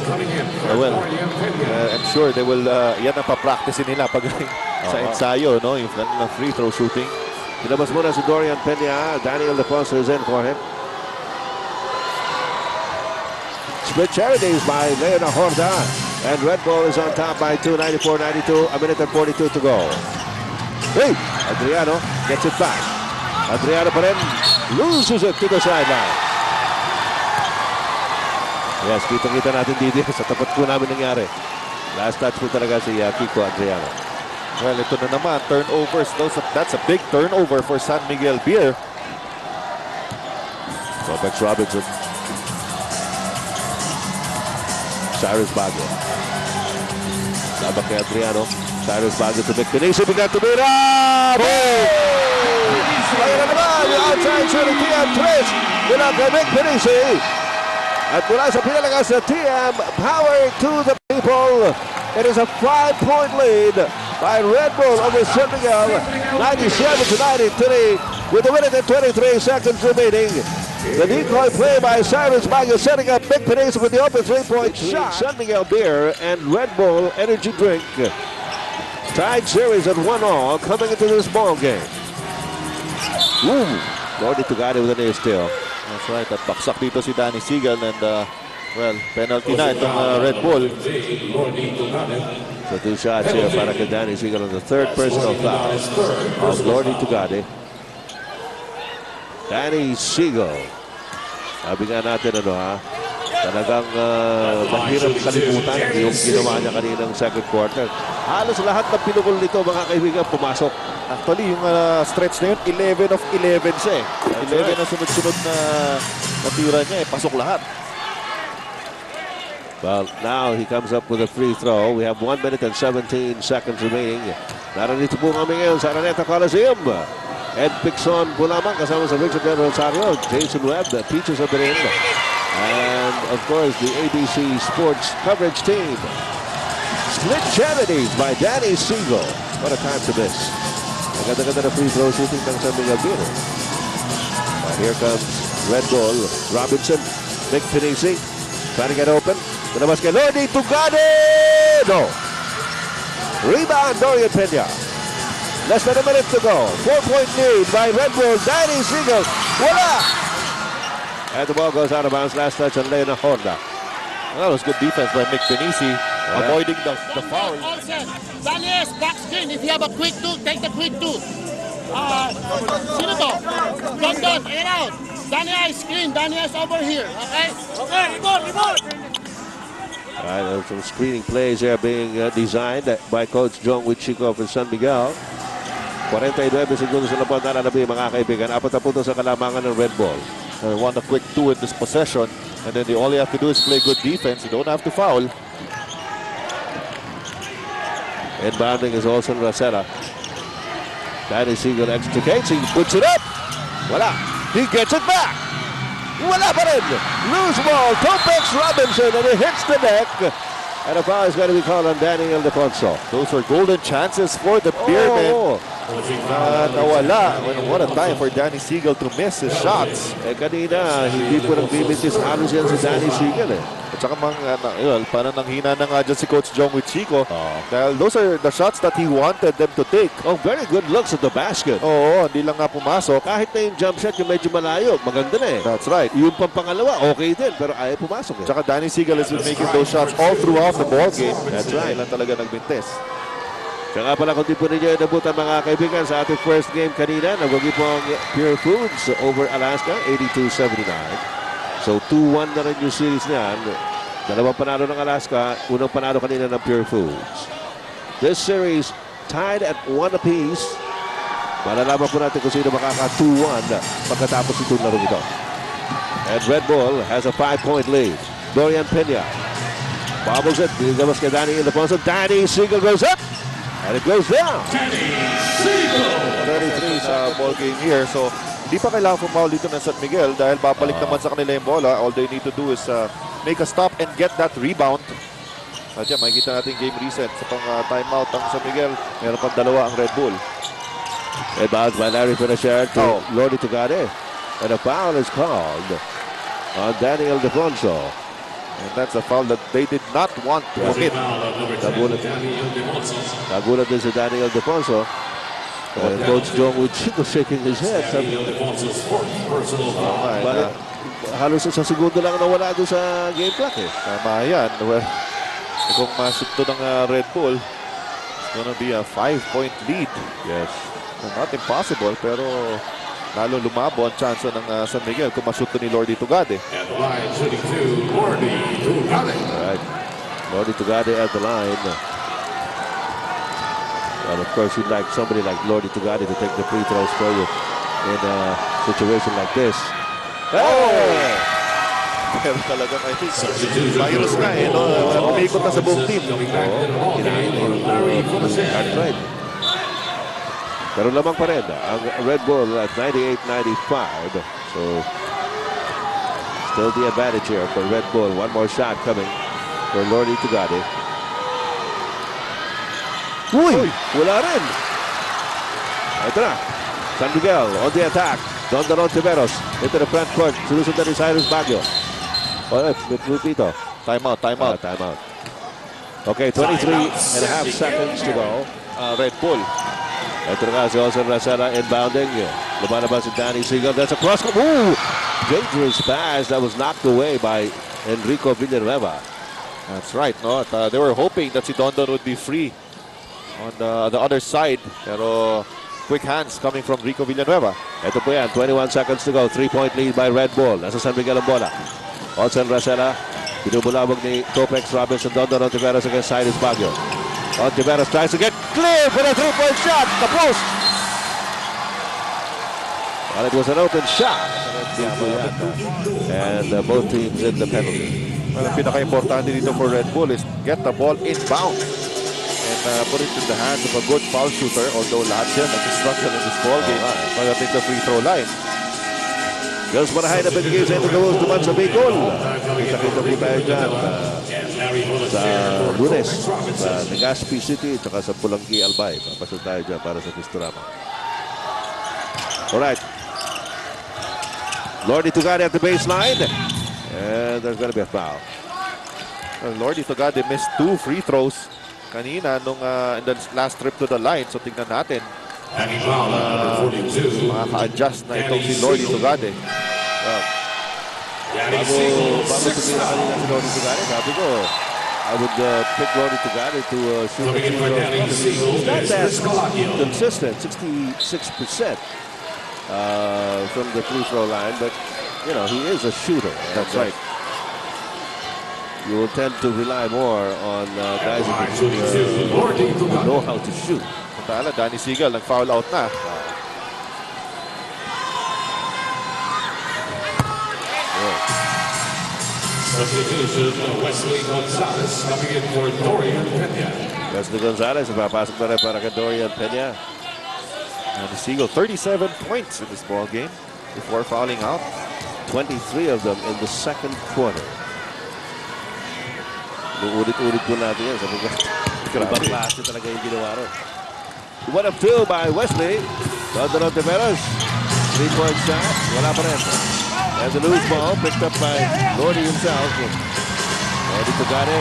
Coming in for Well, Dorian Peña. I'm sure they will, yan ang pa-practice nila pag sa ensayo, no? Yung free throw shooting. Pinabas muna si Dorian Peña. Daniel Defonso is in for him. Split charities by Leon Horda. And Red Bull is on top by 2, 94-92. A minute and 42 to go. Hey! Adriano gets it back. Adriano pa rin. Loses it to the sideline. Yes, kita-kita natin dito sa tapat po namin nangyari. Last touch po talaga si Kiko Adriano. Well, ito na naman, turnovers. That's a big turnover for San Miguel Beer. Bex Robinson. Cyrus Bago. Labak kay Adriano. Cyrus Bago to Mick Pinisi. Bigla tumira! Boom! Kaya na naman yung outside shooting TM twist. Mula kay Mick Pinisi. At mula sa pinalagas na TM, power to the people. It is a 5-point lead by Red Bull over San Miguel, 97-93, with a minute and 23 seconds remaining. The decoy play by Cyrus Bago setting up Big Pinesa with the open three-point shot. San Miguel Beer and Red Bull Energy Drink. Tied series at 1-all coming into this ball game. Ooh, Lordy Tugade with an ace steal. That's right. At baksak dito si Danny Seagal and well, penalty na itong Red Bull. So 2 shots here para kay Danny Seagal on the third personal foul of Lordy Tugade. Danny Seagal. Sabi nga natin talagang mahirap kalimutan yung ginawa niya kaninang second quarter. Halos lahat ng pinukul nito mga kaibigan pumasok. Actually, yung stretch na yun, 11 of 11 siya 11 na sunod-sunod na natira niya pasok lahat. Well, now he comes up with a free throw. We have 1 minute and 17 seconds remaining. Narito po kami ngayon sa Araneta Coliseum. Ed Pixon po lamang kasama sa Richard Del Rosario, Jason Webb, the teachers of the ring, and of course the ABC Sports coverage team. Split charities by Danny Seagal. What a time to miss. Maganda-ganda na free throw shooting ng San Miguel Beer. Here comes Red Bull. Robinson, Mick Pinisi, trying to get open. Pinabas kay Lordy Tugade! No. Rebound, Dorian Peña. Less than a minute to go. 4-point lead by Red Bull. Danny Seagal. Wala! And the ball goes out of bounds. Last touch on Leon Horda. That was good defense by Mick Pinisi, avoiding the foul. Daniel, back screen. If you have a quick two, take the quick two. Sino to? Don, air out. Daniel, screen. Daniel's over here. Okay? Okay, rebound. All right, there's some screening plays here being designed by Coach Jong Wichiko for San Miguel. 49 segundos na labang nalalabi mga kaibigan. 4 na puntos sa kalamangan ng Red Bull. They want a quick two in this possession, and then all you have to do is play good defense. You don't have to foul. Inbounding is also Rosetta. Danny Seagal extricates. He puts it up. Wala. He gets it back. Wala pa rin. Loose ball. Bex Robinson, and it hits the deck. And a foul is going to be called on Daniel Defonso. Those were golden chances for the Beermen. Nawala. What a time for Danny Seagal to miss his shots. Kanina, hindi po nang bimitis halos yan si Danny Seagal At saka parang nanghina na nga dyan si Coach Jong Wichiko. Dahil those are the shots that he wanted them to take. Oh, very good looks at the basket. Oo, hindi lang nga pumasok. Kahit na yung jump shot yung medyo malayo, maganda na That's right. Yung pangalawa, okay din, pero ayaw pumasok Tsaka Danny Seagal has been making those shots all throughout the ball game. That's right. Lang talaga nagbintes. Tsaka pala kung di po ninyo inabutan mga kaibigan sa ating first game kanina, nagwagi po ang Pure Foods over Alaska, 82-79. So 2-1 na rin yung series niyan. Dalawang panalo ng Alaska, unang panalo kanina ng Pure Foods. This series tied at 1 apiece. Malalaman po natin kung sino makaka 2-1 pagkatapos itong laro ito. And Red Bull has a 5-point lead. Dorian Pena bobbles it. Binigamos kay Danny Ildefonso. Danny Siegel goes up. And it goes down. 33 sa ball game here. So, hindi pa kailangan pumaul dito ng San Miguel dahil babalik naman sa kanila yung bola. All they need to do is make a stop and get that rebound. At yan, makikita natin game reset sa pang timeout ang San Miguel. Meron pang dalawa ang Red Bull. Rebound by Larry Pinasher to Lordy Tugade. And a foul is called on Danny Ildefonso. And that's a foul that they did not want to commit. Nagulat din si Danny Ildefonso. And Coach Jong with Chico shaking his head. Halos sa segundo lang nawala doon sa game clock eh. Tama yan. Well, kung masip to ng Red Bull, it's gonna be a 5-point lead. Yes. Not impossible, pero lalo lumabo ang chance ng San Miguel kung mashoot to ni Lordy Tugade. At the line, shooting two, Lordy Tugade. Right. Lordy Tugade at the line. And of course, you'd like somebody like Lordy Tugade to take the free throws for you in a situation like this. Oh! Pero talagang I think virus na eh, no? Umikot na sa buong team. That's right. Pero lamang pa rin ang Red Bull at 98-95. So, still the advantage here for Red Bull. One more shot coming for Lordy Tugade. Uy! Wala rin! Ito na. San Miguel on the attack. Don Tiveros into the front court. Sinusundan ni Cyrus Baguio. Dito. Timeout. Timeout. Okay, 23 and a half seconds to go. Red Bull. Ito na nga si Jose Racela inbounding. Lumalabas si Danny Siegel. That's a cross. Ooh! Dangerous pass that was knocked away by Enrico Villanueva. That's right, no? At, they were hoping that si Dondon would be free on the other side. Pero quick hands coming from Rico Villanueva. Ito po yan, 21 seconds to go. 3-point lead by Red Bull. Nasa San Miguel ang bola. Jose Racela. Binubulabog ni Topex Robinson. Dondon Ontiveros against Cyrus Baguio. Ontiveros tries to get clear for a 3-point shot. The post. Well, it was an open shot. And both teams in the penalty. Well, ang pinaka-importante dito for Red Bull is get the ball inbound and put it in the hands of a good foul shooter. Although lahat siya nag-struggle in this ball game pagdating sa free throw line. Girls Marahay na binigay sa ito gawos naman sa Bicol. Kita-kita po tayo dyan sa Lunes, sa Legazpi City, at sa Pulangki, Albay. Papasok tayo dyan para sa Pistorama. Alright. Lordy Tugade at the baseline. And there's going to be a foul. Well, Lordy Tugade missed 2 free throws kanina nung in the last trip to the line. So tingnan natin. Makaka-adjust na itong si Lordy Tugade. Bago tumira kanina si Lordy Tugade, sabi ko, I would pick Lordy Tugade to shoot the free throws. Not that consistent, 66% from the free throw line, but you know, he is a shooter. That's right. You will tend to rely more on guys who know how to shoot. Tala, Danny Siegel nag-foul out na. Substitution, Wesley Gonzalez coming in for Dorian Pena. Wesley Gonzalez, papasok na rin para kay Dorian Pena. Danny Siegel, 37 points in this ball game before fouling out. 23 of them in the second quarter. Ulit-ulit po natin yan. Sabi ko, ibang klase talaga yung ginawa ron. 1 of 2 by Wesley. Dondon Tiveros. 3-point shot. Wala pa rin. And the loose ball picked up by Lordy himself. Lordy Tugade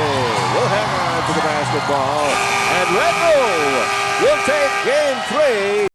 will hang on to the basketball. And Red Bull will take game 3.